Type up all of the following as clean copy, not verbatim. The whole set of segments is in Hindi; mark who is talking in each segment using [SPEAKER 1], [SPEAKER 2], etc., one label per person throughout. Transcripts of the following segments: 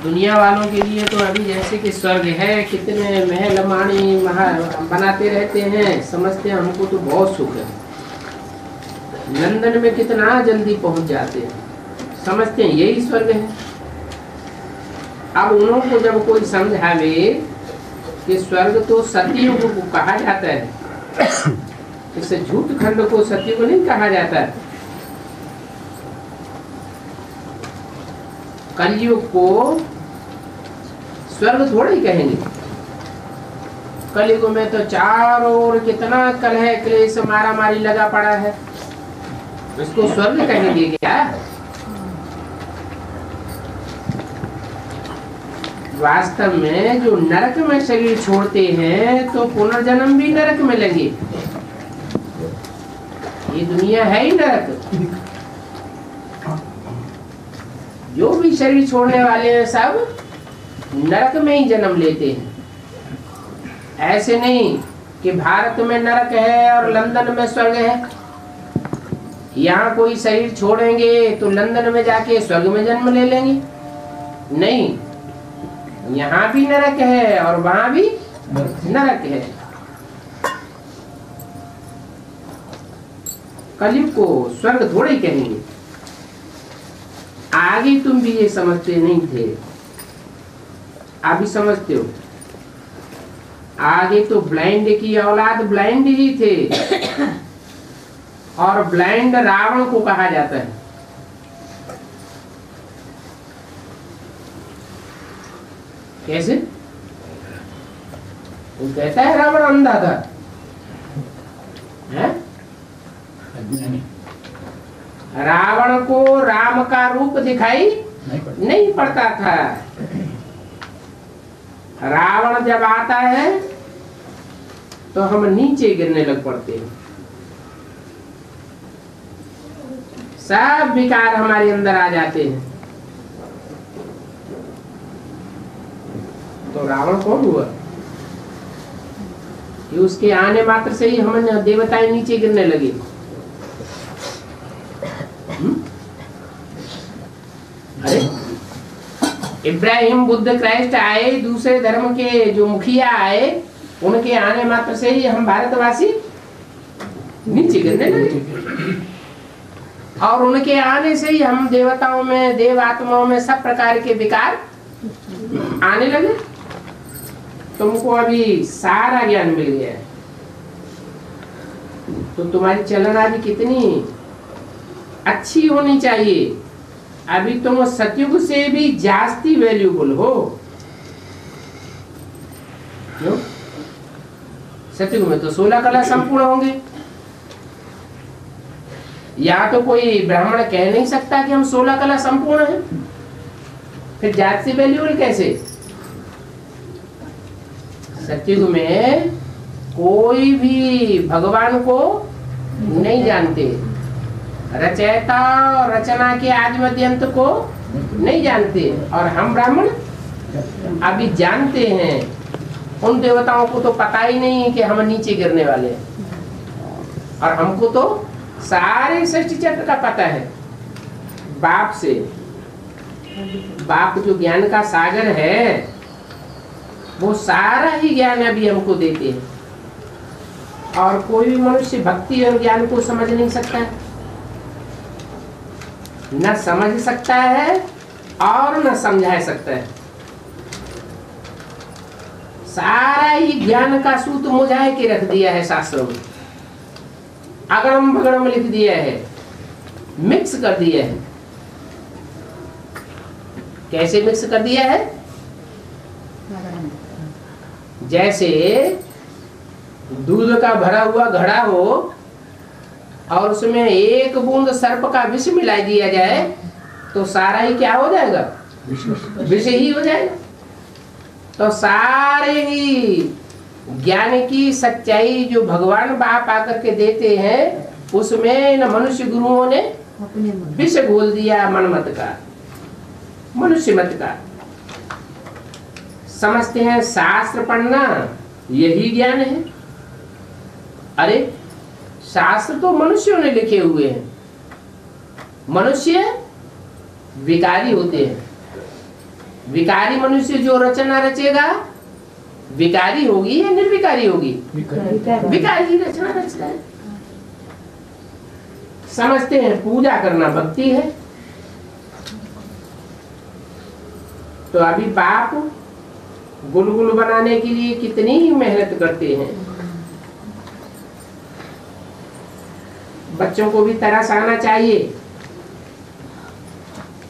[SPEAKER 1] दुनिया वालों के लिए तो अभी जैसे कि स्वर्ग है, कितने महल माणी बनाते रहते हैं, समझते हैं हमको तो बहुत सुख है। लंदन में कितना जल्दी पहुंच जाते हैं, समझते हैं यही स्वर्ग है। अब उन्हों को जब कोई समझावे कि स्वर्ग तो सतयुग को कहा जाता है, इसे झूठ खंड को सतयुग नहीं कहा जाता है। कलयुग को स्वर्ग थोड़ा ही कहेंगे। कलयुग में तो चारों ओर कितना कलह क्लेश मारा मारी लगा पड़ा है, इसको स्वर्ग कहेंगे क्या? वास्तव में जो नरक में शरीर छोड़ते हैं तो पुनर्जन्म भी नरक में लेंगे। ये दुनिया है ही नरक। जो भी शरीर छोड़ने वाले हैं सब नरक में ही जन्म लेते हैं। ऐसे नहीं कि भारत में नरक है और लंदन में स्वर्ग है। यहाँ कोई शरीर छोड़ेंगे तो लंदन में जाके स्वर्ग में जन्म ले लेंगे, नहीं, यहाँ भी नरक है और वहां भी नरक है। कलयुग को स्वर्ग थोड़े ही कहेंगे। आगे तुम भी ये समझते नहीं थे, अभी समझते हो। आगे तो ब्लाइंड की औलाद ब्लाइंड ही थे, और ब्लाइंड रावण को कहा जाता है। कैसे? वो कहता है रावण अंधा था, है? रावण को राम का रूप दिखाई नहीं पड़ता था। रावण जब आता है तो हम नीचे गिरने लग पड़ते हैं। सब विकार हमारे अंदर आ जाते हैं। तो रावण कौन हुआ? कि उसके आने मात्र से ही हम देवताएं नीचे गिरने लगे। अरे इब्राहिम, बुद्ध, क्राइस्ट आए, दूसरे धर्म के जो मुखिया आए, उनके आने मात्र से ही हम भारतवासी नीचे गिरने लगे। और उनके आने से ही हम देवताओं में, देव आत्माओं में सब प्रकार के विकार आने लगे। तुमको अभी सारा ज्ञान मिल गया है, तो तुम्हारी चलना भी कितनी अच्छी होनी चाहिए। अभी तुम सतयुग से भी जास्ती वैल्यूबल हो। क्यों? सतयुग में तो 16 कला संपूर्ण होंगे। या तो कोई ब्राह्मण कह नहीं सकता कि हम 16 कला संपूर्ण हैं, फिर जास्ती वैल्यूबल कैसे? सतयुग में कोई भी भगवान को नहीं जानते, रचयिता और रचना के आदि मध्य अंत को नहीं जानते, और हम ब्राह्मण अभी जानते हैं। उन देवताओं को तो पता ही नहीं कि हम नीचे गिरने वाले हैं, और हमको तो सारे सृष्टि चक्र का पता है। बाप से, बाप जो ज्ञान का सागर है वो सारा ही ज्ञान अभी हमको देते हैं, और कोई भी मनुष्य भक्ति और ज्ञान को समझ नहीं सकता है, न समझ सकता है और न समझा सकता है। सारा ही ज्ञान का सूत मुझाए के रख दिया है शास्त्रों में, अगड़म भगड़म लिख दिया है, मिक्स कर दिया है। कैसे मिक्स कर दिया है? जैसे दूध का भरा हुआ घड़ा हो और उसमें एक बूंद सर्प का विष मिला दिया जाए तो सारा ही क्या हो जाएगा? विष ही हो जाएगा। तो सारे ही ज्ञान की सच्चाई जो भगवान बाप आकर के देते हैं, उसमें इन मनुष्य गुरुओं ने विष घोल दिया मनमत का, मनुष्य मत का। समझते हैं शास्त्र पढ़ना यही ज्ञान है। अरे शास्त्र तो मनुष्यों ने लिखे हुए हैं। मनुष्य विकारी होते हैं, विकारी मनुष्य जो रचना रचेगा विकारी होगी या निर्विकारी होगी? विकारी रचना रचता है। समझते हैं पूजा करना भक्ति है। तो अभी बाप गुलगुल बनाने के लिए कितनी ही मेहनत करते हैं। बच्चों को भी तरस आना चाहिए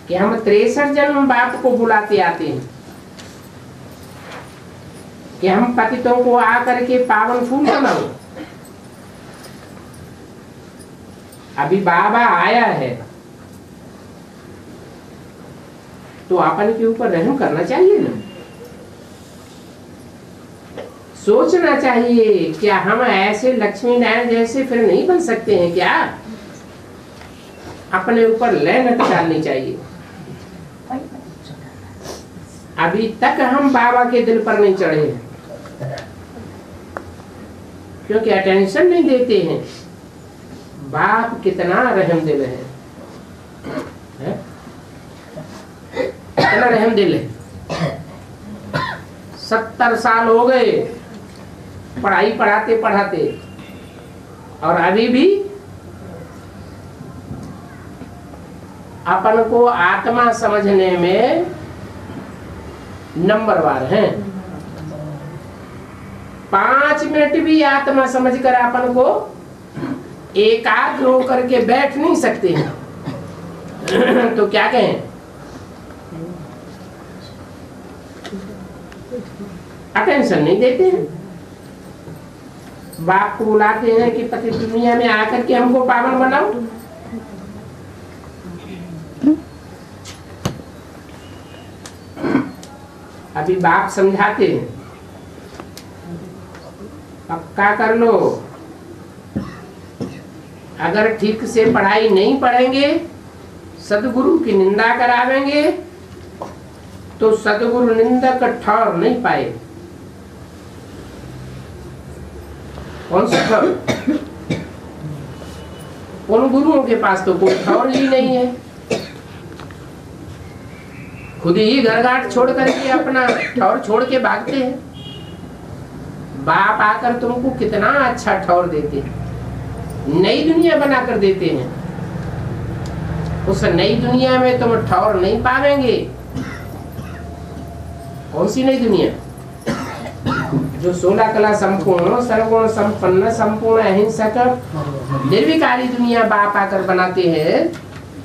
[SPEAKER 1] कि हम 63 जन्म बाप को बुलाते आते हैं कि हम पतितों को आकर के पावन फूल बनाओ। अभी बाबा आया है तो अपन के ऊपर रहम करना चाहिए ना, सोचना चाहिए क्या हम ऐसे लक्ष्मी नारायण जैसे फिर नहीं बन सकते हैं क्या? अपने ऊपर लहनत डालनी चाहिए। अभी तक हम बाबा के दिल पर नहीं चढ़े हैं क्योंकि अटेंशन नहीं देते हैं। बाप कितना रहम दिल है, कितना रहम दिल है। 70 साल हो गए पढ़ाई पढ़ाते पढ़ाते और अभी भी अपन को आत्मा समझने में नंबरवार हैं। 5 मिनट भी आत्मा समझकर अपन को एकाग्र होकर के बैठ नहीं सकते हैं। तो क्या कहें? अटेंशन नहीं देते हैं। बाप को बुलाते हैं कि पति दुनिया में आकर के हमको पावन बनाओ। अभी बाप समझाते हैं पक्का कर लो, अगर ठीक से पढ़ाई नहीं पढ़ेंगे सदगुरु की निंदा करावेंगे तो सदगुरु निंदक ठौर नहीं पाए। कौन सा ठौर? उन गुरुओं के पास तो कोई ठौर ही नहीं है, खुद ही घर घाट छोड़ करके अपना ठौर छोड़ के भागते हैं। बाप आकर तुमको कितना अच्छा ठौर देते हैं, नई दुनिया बना कर देते हैं। उस नई दुनिया में तुम ठौर नहीं पावेंगे। कौन सी नई दुनिया? जो 16 कला संपूर्ण सर्वगुण संपन्न संपूर्ण अहिंसक निर्विकारी दुनिया बाप आकर बनाते हैं,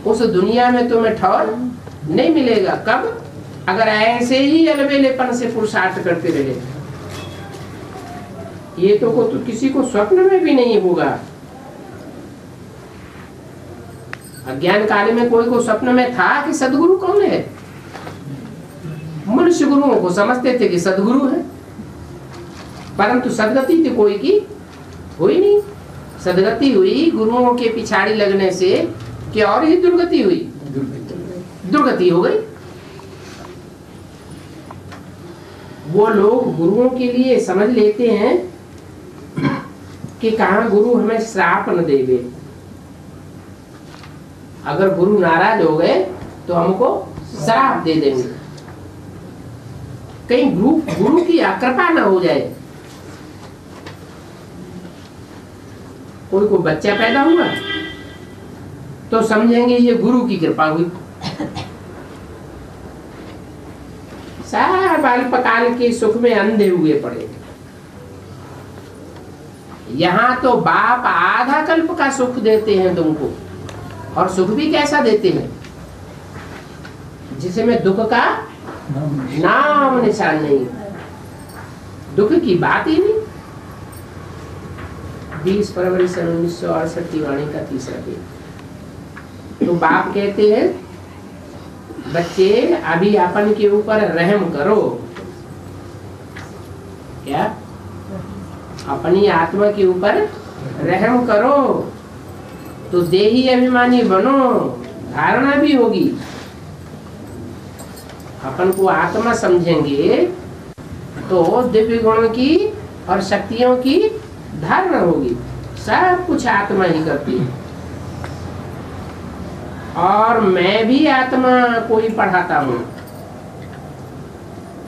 [SPEAKER 1] उस दुनिया में तुम्हें ठौर नहीं मिलेगा। कब? अगर ऐसे ही अलबेलेपन से पुरुषार्थ करते रहे। ये तो किसी को स्वप्न में भी नहीं होगा। अज्ञान काल में कोई को स्वप्न में था कि सदगुरु कौन है? मनुष्य गुरुओं को समझते थे कि सदगुरु है, परंतु सदगति तो कोई की हुई नहीं। सदगति हुई गुरुओं के पिछाड़ी लगने से कि और ही दुर्गति हुई, दुर्गति हो गई। वो लोग गुरुओं के लिए समझ लेते हैं कि कहाँ गुरु हमें श्राप न देवे। अगर गुरु नाराज हो गए तो हमको श्राप दे देंगे, कहीं गुरु की अकृपा न हो जाए। कोई को बच्चा पैदा हुआ तो समझेंगे ये गुरु की कृपा हुई। सब अल्पकाल के सुख में अंधे हुए पड़े। यहाँ तो बाप आधा कल्प का सुख देते हैं तुमको, और सुख भी कैसा देते हैं जिसमें दुख का नाम निशान नहीं, दुख की बात ही नहीं। 20 फरवरी सन 1968 की वाणी का 3रा दिन। तो बाप कहते हैं बच्चे अभी अपन के ऊपर रहम करो। क्या? अपनी आत्मा के ऊपर रहम करो तो देही अभिमानी बनो, धारणा भी होगी। अपन को आत्मा समझेंगे तो दिव्य गुण की और शक्तियों की धारणा होगी। सब कुछ आत्मा ही करती है। और मैं भी आत्मा को ही पढ़ाता हूँ।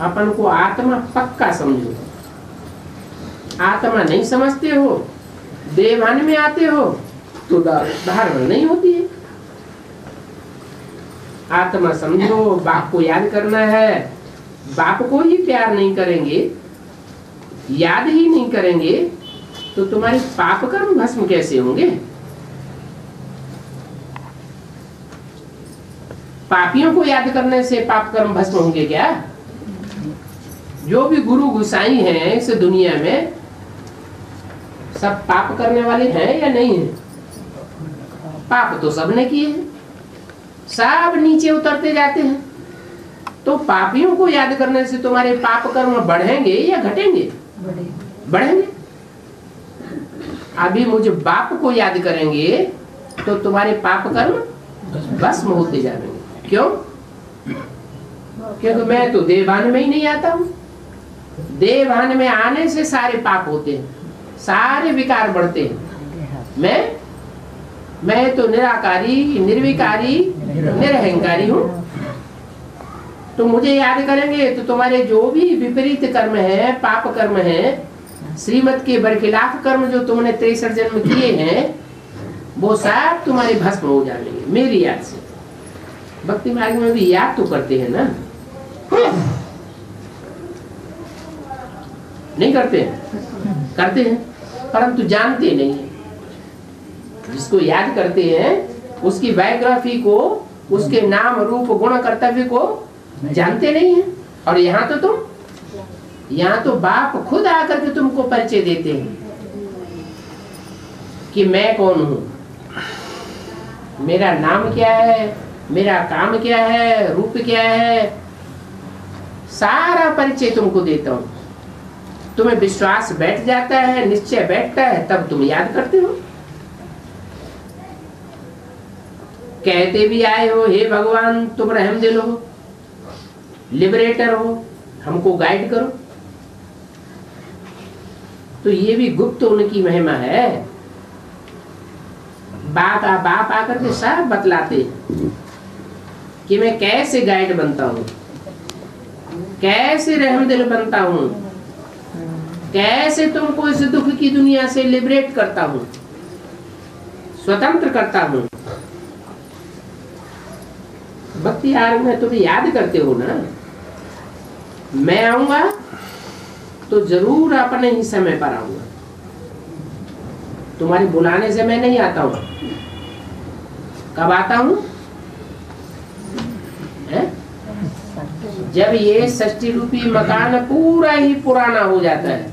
[SPEAKER 1] अपन को आत्मा पक्का समझो। आत्मा नहीं समझते हो, देवान में आते हो तो धारणा नहीं होती है। आत्मा समझो, बाप को याद करना है, बाप को ही प्यार नहीं करेंगे, याद ही नहीं करेंगे तो तुम्हारे पाप कर्म भस्म कैसे होंगे? पापियों को याद करने से पाप कर्म भस्म होंगे क्या? जो भी गुरु गुसाई हैं इस दुनिया में सब पाप करने वाले हैं या नहीं है? पाप तो सबने किए हैं, सब नीचे उतरते जाते हैं। तो पापियों को याद करने से तुम्हारे पाप कर्म बढ़ेंगे या घटेंगे? बढ़ेंगे। अभी मुझे बाप को याद करेंगे तो तुम्हारे पाप कर्म भस्म होते जाएंगे। क्यों? क्योंकि मैं तो देवान में ही नहीं आता हूं। देवान में आने से सारे पाप होते हैं, सारे विकार बढ़ते हैं। मैं तो निराकारी, निर्विकारी, निरहंकारी हूं। तो मुझे याद करेंगे तो तुम्हारे जो भी विपरीत कर्म है, पाप कर्म है, श्रीमत के बरखिलाफ कर्म जो तुमने 63 जन्म किए हैं वो सब तुम्हारे भस्म हो जाएंगे मेरी याद से। भक्ति मार्ग में भी याद तो करते हैं ना? नहीं करते हैं? करते हैं परंतु जानते नहीं है। जिसको याद करते हैं उसकी बायोग्राफी को, उसके नाम रूप गुण कर्तव्य को जानते नहीं है। और यहाँ तो बाप खुद आकर के तुमको परिचय देते हैं कि मैं कौन हूं, मेरा नाम क्या है, मेरा काम क्या है, रूप क्या है, सारा परिचय तुमको देता हूं। तुम्हें विश्वास बैठ जाता है, निश्चय बैठता है, तब तुम याद करते हो। कहते भी आए हो, हे भगवान तुम रहमदिल हो, लिबरेटर हो, हमको गाइड करो। तो ये भी गुप्त उनकी महिमा है। बाप आकर के सब बतलाते कि मैं कैसे गाइड बनता हूँ, कैसे रहमदिल बनता हूँ, कैसे तुमको इस दुख की दुनिया से लिबरेट करता हूँ, स्वतंत्र करता हूँ। भक्ति आर्ग में तुम याद करते हो ना, मैं आऊंगा तो जरूर अपने ही समय पर आऊंगा। तुम्हारे बुलाने से मैं नहीं आता हूं। कब आता हूं? जब ये षष्टि रूपी मकान पूरा ही पुराना हो जाता है,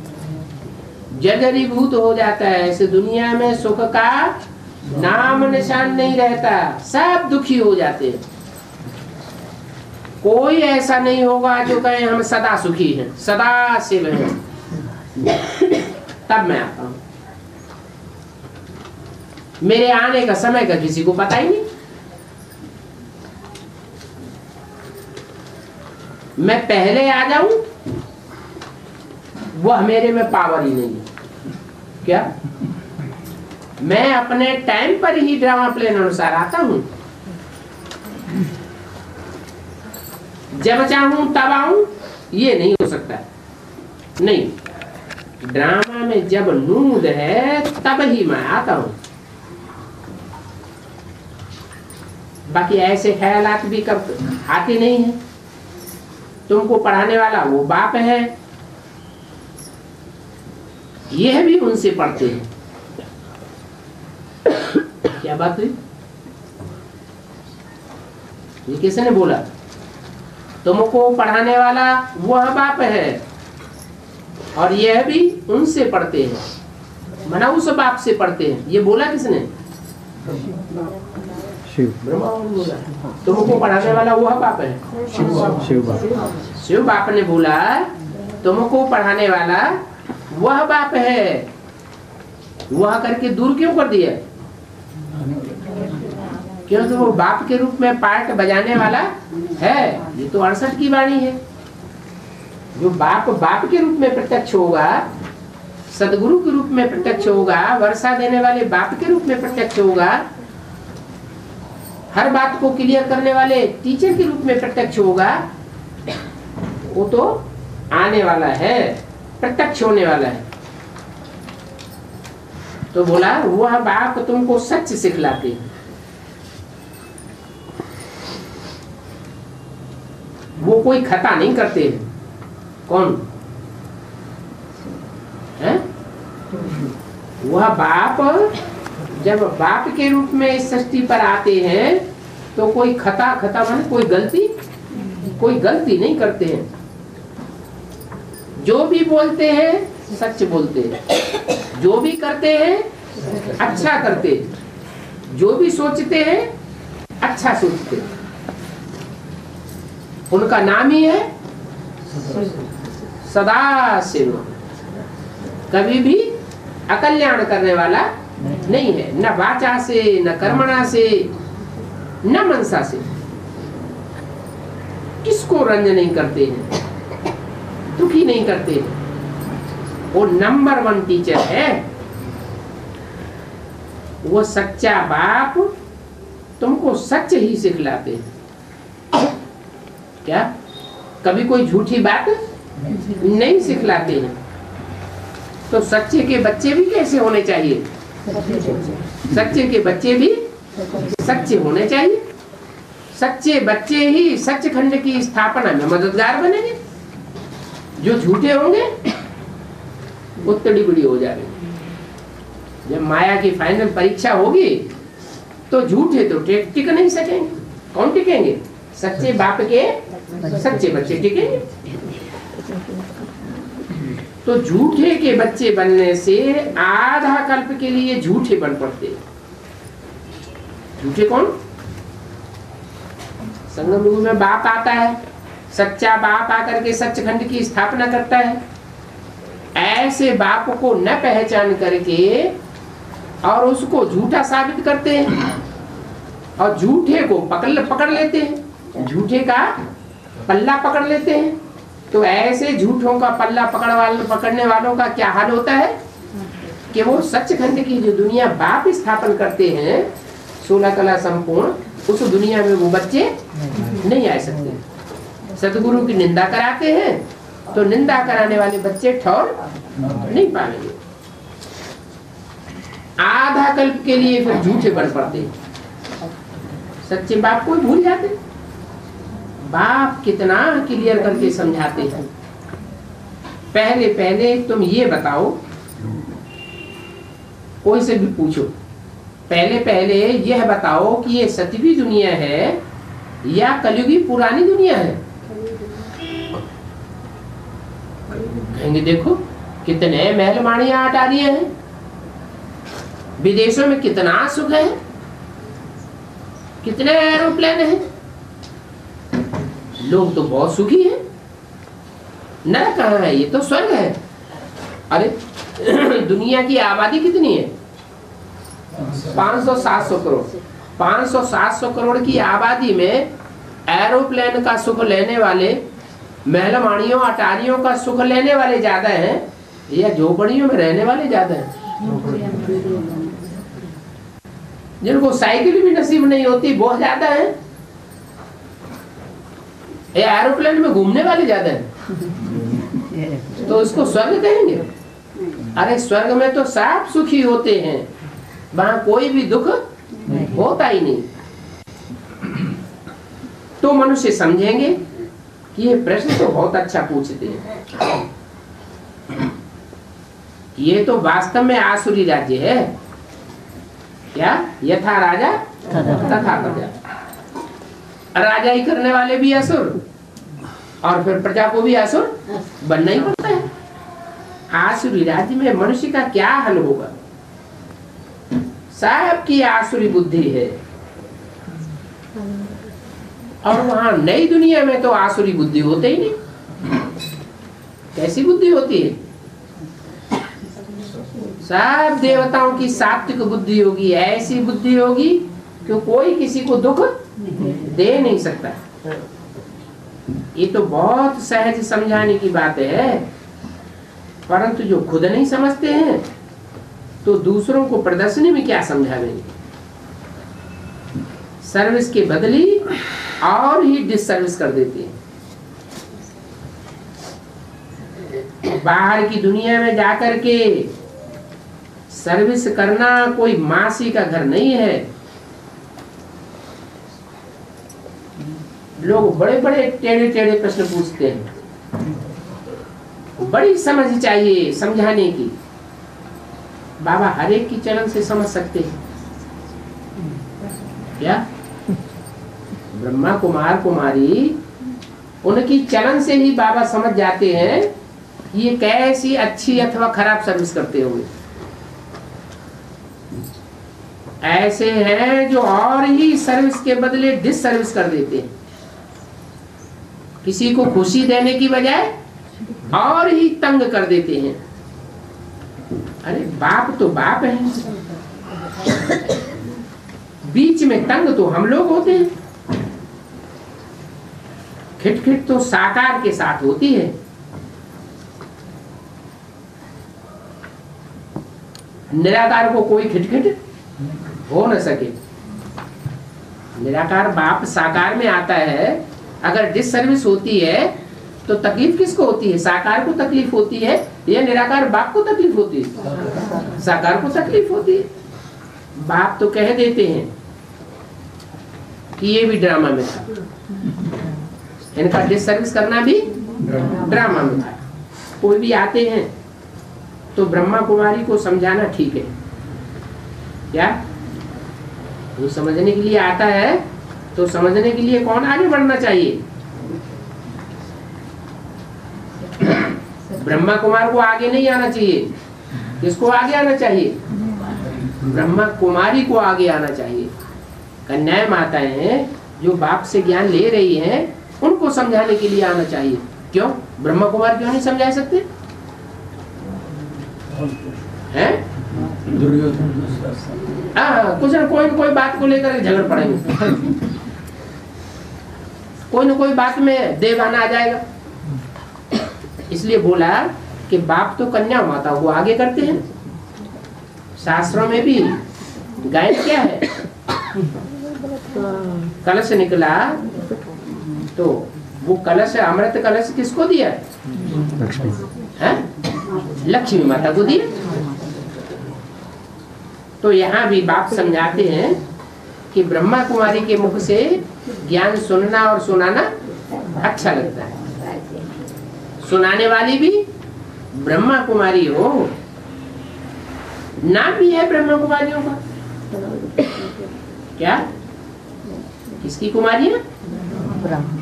[SPEAKER 1] जर्जरीभूत हो जाता है, इस दुनिया में सुख का नाम निशान नहीं रहता, सब दुखी हो जाते हैं। कोई ऐसा नहीं होगा जो कहे हम सदा सुखी हैं, सदा शिव हैं। तब मैं आता हूं। मेरे आने का समय का किसी को पता ही नहीं। मैं पहले आ जाऊं वह मेरे में पावर ही नहीं है। क्या? मैं अपने टाइम पर ही ड्रामा प्लेन अनुसार आता हूं। जब चाहूं तब आऊं, ये नहीं हो सकता। नहीं, ड्रामा में जब नूद है तब ही मैं आता हूं। बाकी ऐसे ख्यालात भी कब आते नहीं है। तुमको पढ़ाने वाला वो बाप है, यह भी उनसे पढ़ते हैं। क्या बात हुई? ये किसने बोला? तुमको पढ़ाने वाला वह बाप है और यह भी उनसे पढ़ते हैं, मना उस बाप से पढ़ते हैं। ये बोला किसने?
[SPEAKER 2] शिव।
[SPEAKER 1] ब्रह्मा बोला। तुमको पढ़ाने वाला वह बाप है, शिव बाप ने बोला तुमको पढ़ाने वाला वह बाप है। वह करके दूर क्यों कर दिया? क्योंकि वो बाप के रूप में पार्ट बजाने वाला है। ये तो 68 की वाणी है। जो बाप के रूप में प्रत्यक्ष होगा, सदगुरु के रूप में प्रत्यक्ष होगा, वर्षा देने वाले बाप के रूप में प्रत्यक्ष होगा, हर बात को क्लियर करने वाले टीचर के रूप में प्रत्यक्ष होगा, वो तो आने वाला है, प्रत्यक्ष होने वाला है। तो बोला वह बाप तुमको सच सिखलाते, वो कोई खता नहीं करते। कौन है? वह बाप जब बाप के रूप में इस सृष्टि पर आते हैं तो कोई खता माने कोई गलती नहीं करते हैं। जो भी बोलते हैं सच बोलते हैं, जो भी करते हैं अच्छा करते हैं, जो भी सोचते हैं अच्छा सोचते हैं। उनका नाम ही है सदा शिव। कभी भी अकल्याण करने वाला नहीं है, न वाचा से, न कर्मणा से, न मनसा से। किसको रंज नहीं करते हैं, दुखी नहीं करते हैं। वो नंबर 1 टीचर है। वो सच्चा बाप तुमको सच ही सिखलाते हैं। क्या कभी कोई झूठी बात नहीं सिखलाते हैं। तो सच्चे के बच्चे भी कैसे होने चाहिए? सच्चे के बच्चे भी सच्चे होने चाहिए। सच्चे बच्चे ही सचखंड की स्थापना में मददगार बनेंगे। जो झूठे होंगे वो तड़ी हो जाएंगे। जब माया की फाइनल परीक्षा होगी तो झूठे तो टिक नहीं सकेंगे। कौन टिकेंगे? सच्चे बाप के सच्चे बच्चे टिकेंगे। तो झूठे के बच्चे बनने से आधा कल्प के लिए झूठे बन पड़ते। झूठे कौन? संगम युग में बाप आता है, सच्चा बाप आकर के सचखंड की स्थापना करता है। ऐसे बाप को न पहचान करके और उसको झूठा साबित करते हैं और झूठे को पकड़ लेते हैं, झूठे का पल्ला पकड़ लेते हैं। तो ऐसे झूठों का पल्ला पकड़ने वालों का क्या हाल होता है कि वो सचखंड की जो दुनिया बाप स्थापन करते हैं 16 कला संपूर्ण, उस दुनिया में वो बच्चे नहीं आ सकते। सदगुरु की निंदा कराते हैं तो निंदा कराने वाले बच्चे ठौर नहीं पाएंगे। आधा कल्प के लिए फिर झूठे बन पड़ते। सच्चे बाप को भूल जाते। बाप कितना क्लियर करके समझाते हैं। पहले तुम ये बताओ, कोई से भी पूछो, पहले यह बताओ कि ये सतवी दुनिया है या कलयुगी पुरानी दुनिया है? कहेंगे देखो कितने महल माड़ियां अटारियां हैं, विदेशों में कितना सुख है, कितने एरोप्लेन हैं, लोग तो बहुत सुखी हैं। नरक कहाँ है? ये तो स्वर्ग है। अरे दुनिया की आबादी कितनी है? 500-700 करोड़। 500-700 करोड़ की आबादी में एरोप्लेन का सुख लेने वाले, महलमाड़ियों अटारियों का सुख लेने वाले ज्यादा हैं या झोपड़ियों में रहने वाले ज्यादा हैं? जिनको साइकिल भी नसीब नहीं होती बहुत ज्यादा है, या एरोप्लेन में घूमने वाले ज्यादा हैं। तो इसको स्वर्ग कहेंगे? अरे स्वर्ग में तो सब सुखी होते हैं, वहां कोई भी दुख होता ही नहीं। तो मनुष्य समझेंगे कि ये प्रश्न तो बहुत अच्छा पूछते हैं। ये तो वास्तव में आसुरी राज्य है। क्या? यथा राजा तथा प्रजा। राजा ही करने वाले भी असुर और फिर प्रजा को भी असुर बनना ही पड़ता है। आसुरी राज्य में मनुष्य का क्या हल होगा? सबकी आसुरी बुद्धि है। और वहां नई दुनिया में तो आसुरी बुद्धि होते ही नहीं। कैसी बुद्धि होती है? सब देवताओं की सात्विक बुद्धि होगी। ऐसी बुद्धि होगी कि कोई किसी को दुख दे नहीं सकता। ये तो बहुत सहज समझाने की बात है, परंतु जो खुद नहीं समझते हैं तो दूसरों को प्रदर्शनी में क्या समझावेंगे? सर्विस के बदली और ही डिससर्विस कर देते हैं। बाहर की दुनिया में जाकर के सर्विस करना कोई मासी का घर नहीं है। लोग बड़े बड़े टेढ़े टेढ़े प्रश्न पूछते हैं, बड़ी समझ चाहिए समझाने की। बाबा हर एक की चलन से समझ सकते हैं क्या? ब्रह्मा कुमार कुमारी उनकी चलन से ही बाबा समझ जाते हैं ये कैसी अच्छी अथवा खराब सर्विस करते होंगे। ऐसे हैं जो और ही सर्विस के बदले डिस सर्विस कर देते हैं, किसी को खुशी देने की बजाय और ही तंग कर देते हैं। अरे बाप तो बाप है, बीच में तंग तो हम लोग होते हैं। खिटखिट तो साकार के साथ होती है। निराकार को कोई खिटखिट हो न सके। निराकार बाप साकार में आता है, अगर डिससर्विस होती है तो तकलीफ किसको होती है? साकार को तकलीफ होती है या निराकार बाप को तकलीफ होती है? साकार को तकलीफ होती है। बाप तो कह देते हैं कि ये भी ड्रामा में था, इनका डिससर्विस करना भी ड्रामा में था। कोई भी आते हैं तो ब्रह्मा कुमारी को समझाना ठीक है क्या? वो समझने के लिए आता है तो समझने के लिए कौन आगे बढ़ना चाहिए? ब्रह्मा कुमार को आगे नहीं आना चाहिए। किसको आगे आना चाहिए? ब्रह्मा कुमारी को आगे आना चाहिए। कन्याएं माताएं हैं जो बाप से ज्ञान ले रही हैं, उनको समझाने के लिए आना चाहिए। क्यों? ब्रह्मा कुमार क्यों नहीं समझा सकते हैं? कुछ न कोई बात को लेकर झगड़ पड़ेंगे, कोई न कोई बात में देवाना आ जाएगा। इसलिए बोला कि बाप तो कन्या माता को आगे करते हैं। शास्त्रों में भी गायन क्या है? कलश निकला तो वो कलश, अमृत कलश किसको दिया है? लक्ष्मी माता को दिया। तो यहाँ भी बाप समझाते हैं कि ब्रह्मा कुमारी के मुख से ज्ञान सुनना और सुनाना अच्छा लगता है। सुनाने वाली भी ब्रह्मा कुमारी हो। नाम भी है ब्रह्मा कुमारियों का। क्या? किसकी कुमारियां?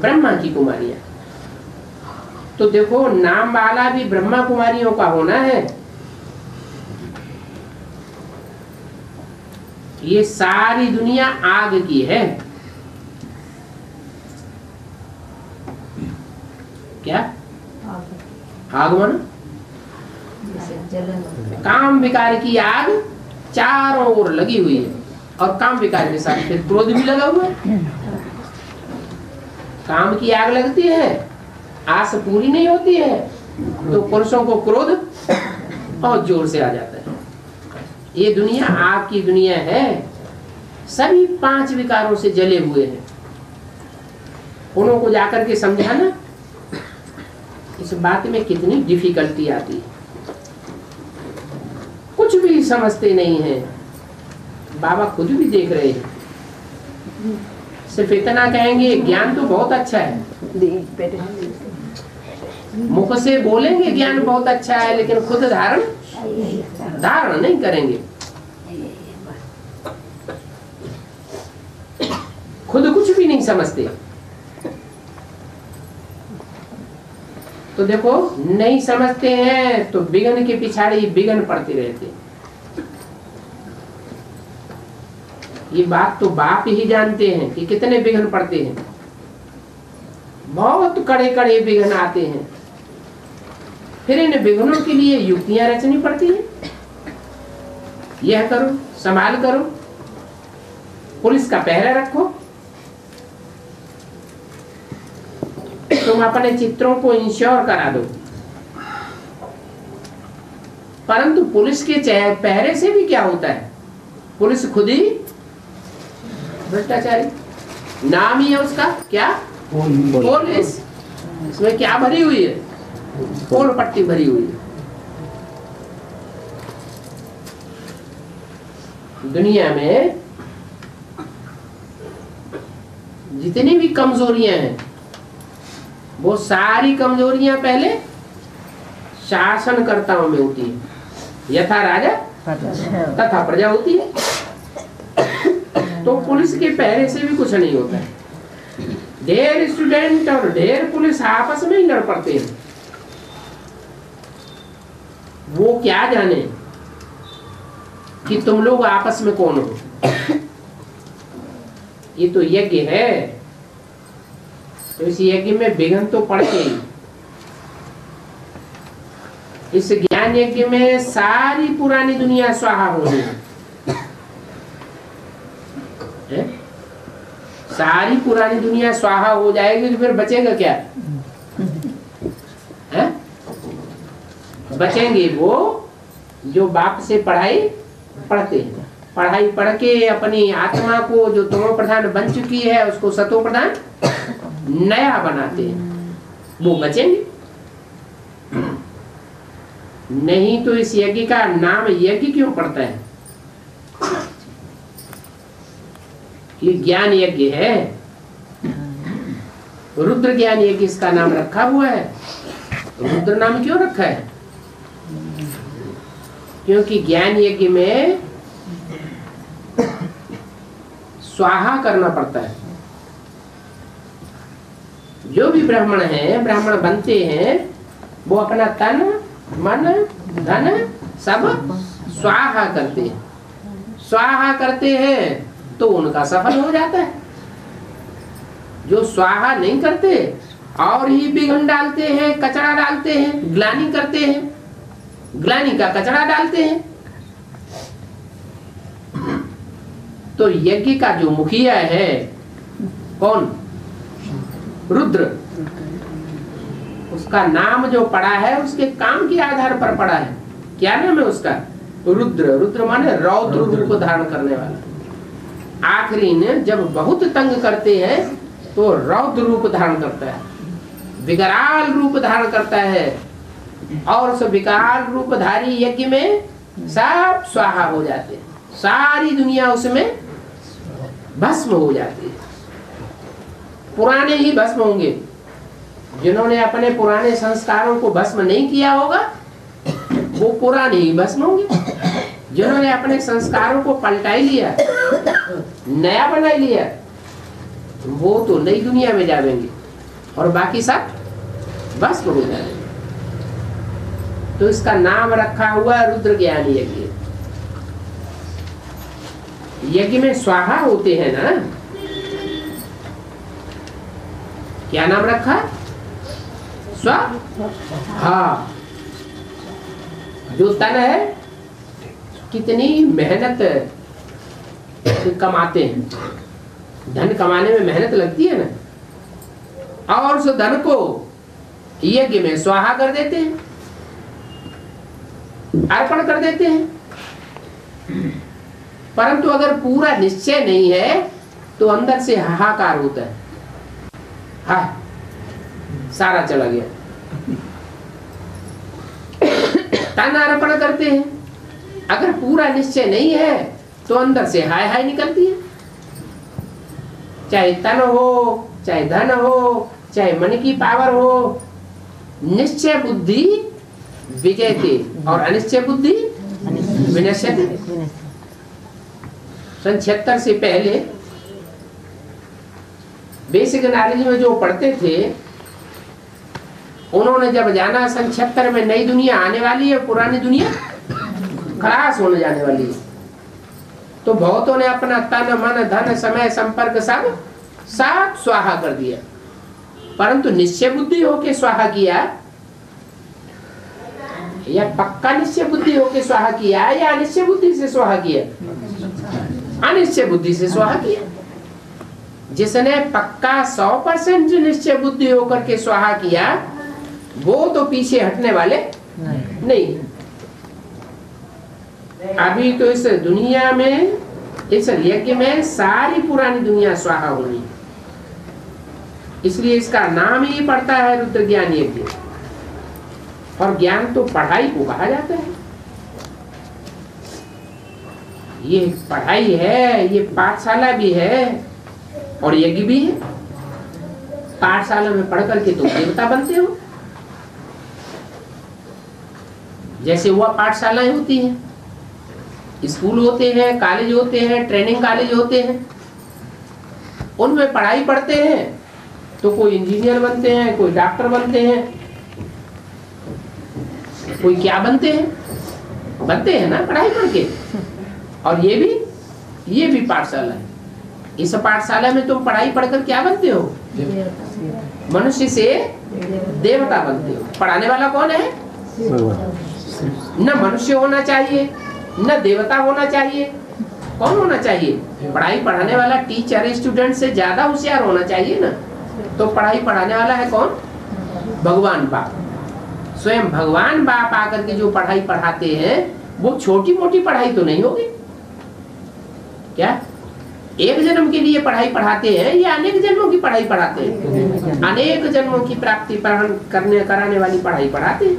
[SPEAKER 1] ब्रह्मा की कुमारियां। तो देखो नाम वाला भी ब्रह्मा कुमारियों का होना है। ये सारी दुनिया आग की है। क्या? आग मानो काम विकार की आग चारों ओर लगी हुई है, और काम विकार के साथ फिर क्रोध भी लगा हुआ है। काम की आग लगती है, आस पूरी नहीं होती है तो पुरुषों को क्रोध बहुत जोर से आ जाता है। ये दुनिया आग की दुनिया है। सभी 5 विकारों से जले हुए हैं। उनको को जाकर के समझाना, इस बात में कितनी डिफिकल्टी आती है। कुछ भी समझते नहीं है। बाबा खुद भी देख रहे हैं। सिर्फ इतना कहेंगे ज्ञान तो बहुत अच्छा है, मुख से बोलेंगे ज्ञान बहुत अच्छा है, लेकिन खुद धारण नहीं करेंगे। खुद कुछ भी नहीं समझते। तो देखो नहीं समझते हैं तो बिगन के पिछाड़ी बिगन पड़ते रहते हैं। ये बात तो बाप ही जानते हैं कि कितने बिघन पड़ते हैं। बहुत कड़े कड़े बिघन आते हैं। फिर इन बिघनों के लिए युक्तियां रचनी पड़ती हैं। यह करो, संभाल करो, पुलिस का पहरा रखो, तुम अपने चित्रों को इंश्योर करा दो। परंतु पुलिस के पहरे से भी क्या होता है? पुलिस खुद ही भ्रष्टाचारी। नाम ही है उसका क्या? पुलिस। इसमें क्या भरी हुई है? पोल पट्टी भरी हुई है। दुनिया में जितनी भी कमजोरियां हैं वो सारी कमजोरियां पहले शासनकर्ताओं में होती है। यथा राजा तथा प्रजा होती है। तो पुलिस के पहरे से भी कुछ नहीं होता है। ढेर स्टूडेंट और ढेर पुलिस आपस में ही लड़ पड़ते हैं। वो क्या जाने कि तुम लोग आपस में कौन हो। ये तो यज्ञ है, तो इस यज्ञ में विघ्न तो पड़ते ही। इस ज्ञान यज्ञ में सारी पुरानी दुनिया स्वाहा होनी है। सारी पुरानी दुनिया स्वाहा हो जाएगी तो फिर बचेगा क्या है? बचेंगे वो जो बाप से पढ़ाई पढ़ते हैं। पढ़ाई पढ़ के अपनी आत्मा को जो तमो प्रधान बन चुकी है उसको सतो प्रधान नया बनाते हैं, वो बचेंगे। नहीं तो इस यज्ञ का नाम यज्ञ क्यों पड़ता है? ये ज्ञान यज्ञ है। रुद्र ज्ञान यज्ञ इसका नाम रखा हुआ है। रुद्र नाम क्यों रखा है? क्योंकि ज्ञान यज्ञ में स्वाहा करना पड़ता है। जो भी ब्राह्मण हैं, ब्राह्मण बनते हैं, वो अपना तन मन धन सब स्वाहा करते हैं। स्वाहा करते हैं तो उनका सफल हो जाता है। जो स्वाहा नहीं करते और ही विघ्न डालते हैं, कचरा डालते हैं, ग्लानि करते हैं, ग्लानि का कचरा डालते हैं। तो यज्ञ का जो मुखिया है कौन? रुद्र। उसका नाम जो पड़ा है उसके काम के आधार पर पड़ा है। क्या नाम है उसका? रुद्र। रुद्र माने रौद्र रूप धारण करने वाला। आखिरी ने जब बहुत तंग करते हैं तो रौद्र रूप धारण करता है, विकराल रूप धारण करता है। और उस विकराल रूपधारी यज्ञ में सब स्वाहा हो जाते हैं। सारी दुनिया उसमें भस्म हो जाती है। पुराने ही भस्म होंगे। जिन्होंने अपने पुराने संस्कारों को भस्म नहीं किया होगा वो पुराने ही भस्म होंगे। जिन्होंने अपने संस्कारों को पलटा ही लिया, नया बना लिया, वो तो नई दुनिया में जाएंगे और बाकी सब भस्म हो जाएंगे। तो इसका नाम रखा हुआ रुद्र ज्ञान यज्ञ। यज्ञ में स्वाहा होते हैं ना। क्या नाम रखा? स्वाहा। जो तन है कितनी मेहनत कमाते हैं। धन कमाने में मेहनत लगती है ना। और उस धन को यज्ञ में स्वाहा कर देते हैं, अर्पण कर देते हैं। परंतु अगर पूरा निश्चय नहीं है तो अंदर से हाहाकार होता है। हा, सारा चला गया। तन अर्पण करते हैं। अगर पूरा निश्चय नहीं है तो अंदर से हाय हाय निकलती है। चाहे तन हो, चाहे धन हो, चाहे मन की पावर हो, निश्चय बुद्धि विजयते और अनिश्चय बुद्धि विनश्यते। सन 76 से पहले बेसिक नॉलेज में जो पढ़ते थे उन्होंने जब जाना सन 76 में नई दुनिया आने वाली है, पुरानी दुनिया खलास होने जाने वाली है, तो बहुतों ने अपना तन मन धन समय संपर्क सब साथ स्वाहा कर दिया। परंतु निश्चय बुद्धि होके स्वाहा किया या पक्का निश्चय बुद्धि होके स्वाहा किया या अनिश्चय बुद्धि से स्वाहा किया? अनिश्चय बुद्धि से स्वाहा किया। जिसने पक्का 100% निश्चय बुद्धि होकर के स्वाहा किया वो तो पीछे हटने वाले नहीं। अभी तो इस दुनिया में, इस यज्ञ में सारी पुरानी दुनिया स्वाहा होनी, इसलिए इसका नाम ही पड़ता है रुद्र ज्ञान यज्ञ। और ज्ञान तो पढ़ाई को कहा जाता है। ये पढ़ाई है, ये पाठशाला भी है और यज्ञ भी है। पाठशाला में पढ़ करके तुम देवता बनते हो, जैसे वह पाठशालाएं होती हैं, स्कूल होते हैं, कॉलेज होते हैं, ट्रेनिंग कॉलेज होते हैं, उनमें पढ़ाई पढ़ते हैं तो कोई इंजीनियर बनते हैं, कोई डॉक्टर बनते हैं, कोई क्या बनते हैं ना पढ़ाई पढ़ के। और ये भी पाठशाला है। इस पाठशाला में तुम पढ़ाई पढ़कर क्या बनते हो? मनुष्य से देवता बनते हो। पढ़ाने वाला कौन है? न मनुष्य होना चाहिए न देवता होना चाहिए। कौन होना चाहिए? पढ़ाई पढ़ाने वाला टीचर स्टूडेंट से ज्यादा होशियार होना चाहिए ना। तो पढ़ाई पढ़ाने वाला है कौन? भगवान बाप। स्वयं भगवान बाप आकर के जो पढ़ाई पढ़ाते हैं वो छोटी मोटी पढ़ाई तो नहीं होगी। क्या एक जन्म के लिए पढ़ाई पढ़ाते हैं या अनेक जन्मों की पढ़ाई पढ़ाते हैं? अनेक जन्मों की प्राप्ति कराने वाली पढ़ाई पढ़ाते हैं।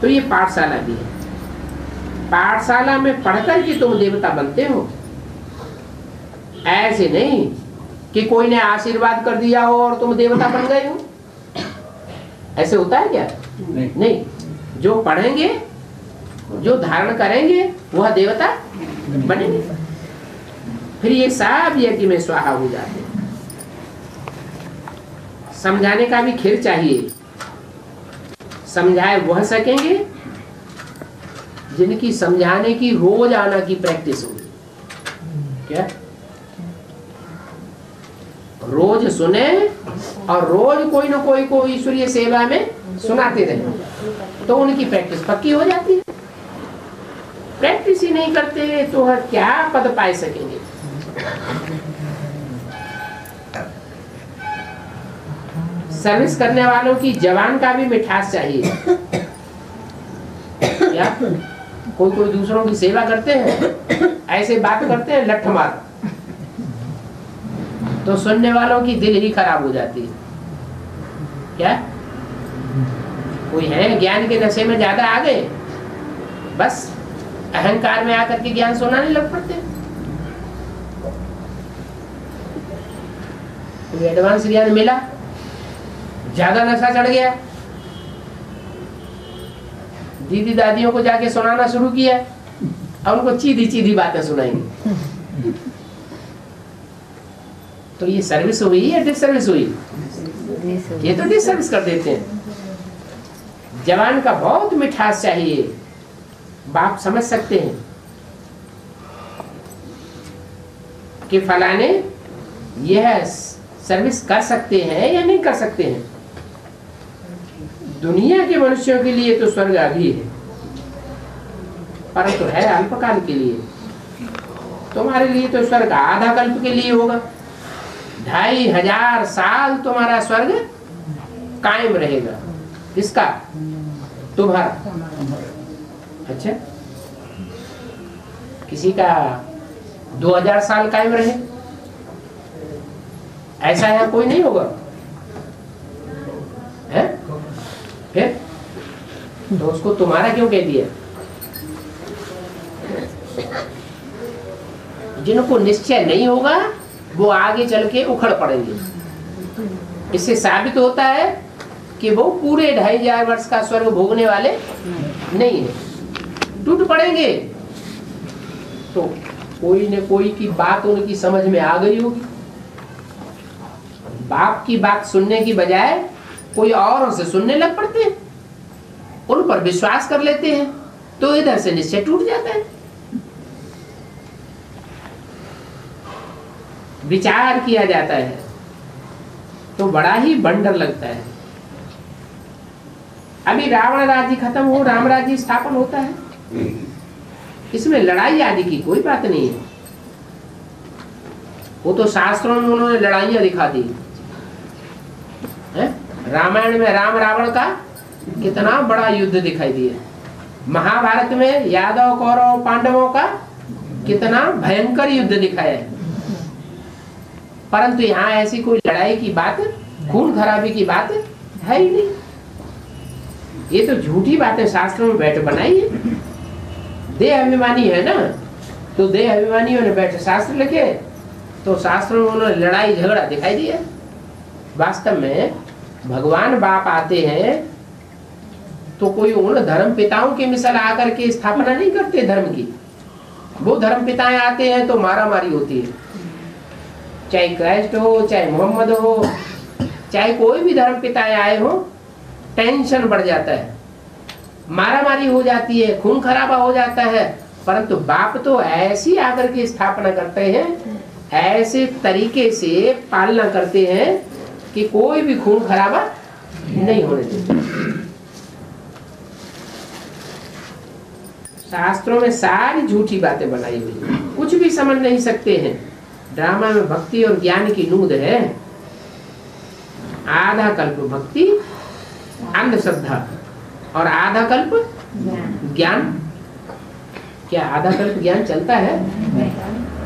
[SPEAKER 1] तो ये पाठशाला भी है। पाठशाला में पढ़कर के तुम देवता बनते हो। ऐसे नहीं कि कोई ने आशीर्वाद कर दिया हो और तुम देवता बन गए हो। ऐसे होता है क्या? नहीं। जो पढ़ेंगे, जो धारण करेंगे, वह देवता बनेंगे। फिर ये सब यज्ञ में स्वाहा हो जाते हैं। समझाने का भी खीर चाहिए। समझाए वह सकेंगे जिनकी समझाने की रोज आना की प्रैक्टिस होगी। क्या रोज सुने और रोज कोई ना कोई को ईश्वरीय सेवा में सुनाते रहे तो उनकी प्रैक्टिस पक्की हो जाती है। प्रैक्टिस ही नहीं करते तो हर क्या पद पाए सकेंगे। सर्विस करने वालों की जवान का भी मिठास चाहिए। क्या कोई दूसरों की सेवा करते हैं, ऐसे बात करते हैं लठ मार, तो सुनने वालों की दिल ही खराब हो जाती है। क्या कोई है ज्ञान के नशे में ज्यादा आ गए, बस अहंकार में आकर के ज्ञान सुनाने लग पड़ते हैं। कोई एडवांस ज्ञान मिला, ज्यादा नशा चढ़ गया, दीदी दादियों को जाके सुनाना शुरू किया और उनको चीधी चीधी बातें सुनाएंगे। तो ये सर्विस हुई या डिसर्विस हुई? ये तो डिसर्विस कर देते हैं। जवान का बहुत मिठास चाहिए। बाप समझ सकते हैं कि फलाने यह सर्विस कर सकते हैं या नहीं कर सकते हैं। दुनिया के मनुष्यों के लिए तो स्वर्ग अभी है, परंतु है अल्पकाल के लिए। तुम्हारे लिए तो स्वर्ग आधा कल्प के लिए होगा। 2500 साल तुम्हारा स्वर्ग कायम रहेगा। किसका? तुम्हारा। अच्छा, किसी का 2000 साल कायम रहे, ऐसा है कोई नहीं होगा है? फिर तो उसको तुम्हारा क्यों कह दिया? जिनको निश्चय नहीं होगा वो आगे चल के उखड़ पड़ेंगे। इससे साबित होता है कि वो पूरे 2500 वर्ष का स्वर्ग भोगने वाले नहीं है, टूट पड़ेंगे। तो कोई न कोई की बात उनकी समझ में आ गई होगी। बाप की बात सुनने की बजाय कोई और से सुनने लग पड़ते हैं, उन पर विश्वास कर लेते हैं, तो इधर से निश्चय टूट जाता है। विचार किया जाता है तो बड़ा ही बंडर लगता है। अभी रावण राज्य खत्म हो, राम राज्य स्थापन होता है। इसमें लड़ाई आदि की कोई बात नहीं है। वो तो शास्त्रों में उन्होंने लड़ाइयां दिखा दी है। रामायण में राम रावण का कितना बड़ा युद्ध दिखाई दिया। महाभारत में यादव कौरव पांडवों का कितना भयंकर युद्ध दिखाया है। परंतु यहाँ ऐसी कोई लड़ाई की बात, खून खराबी की बात है ही नहीं। ये तो झूठी बातें शास्त्रों में बैठ बनाई है। देह अभिमानी है ना, तो देह अभिमानियों ने बैठे शास्त्र लिखे, तो शास्त्रों में उन्होंने लड़ाई झगड़ा दिखाई दिया। वास्तव में भगवान बाप आते हैं तो कोई उन धर्म पिताओं के मिसाल आकर के स्थापना नहीं करते धर्म की। वो धर्म पिताएं आते हैं तो मारा मारी होती है, चाहे क्राइस्ट हो, चाहे मोहम्मद हो, चाहे कोई भी धर्म पिताएं आए हो, टेंशन बढ़ जाता है, मारा मारी हो जाती है, खून खराबा हो जाता है। परंतु बाप तो ऐसी आकर के स्थापना करते हैं, ऐसे तरीके से पालना करते हैं कि कोई भी खून खराबा नहीं होने देते। शास्त्रों में सारी झूठी बातें बनाई हुई है, कुछ भी समझ नहीं सकते हैं। ड्रामा में भक्ति और ज्ञान की नूद है। आधा कल्प भक्ति अंधश्रद्धा और आधा कल्प ज्ञान। क्या आधा कल्प ज्ञान चलता है?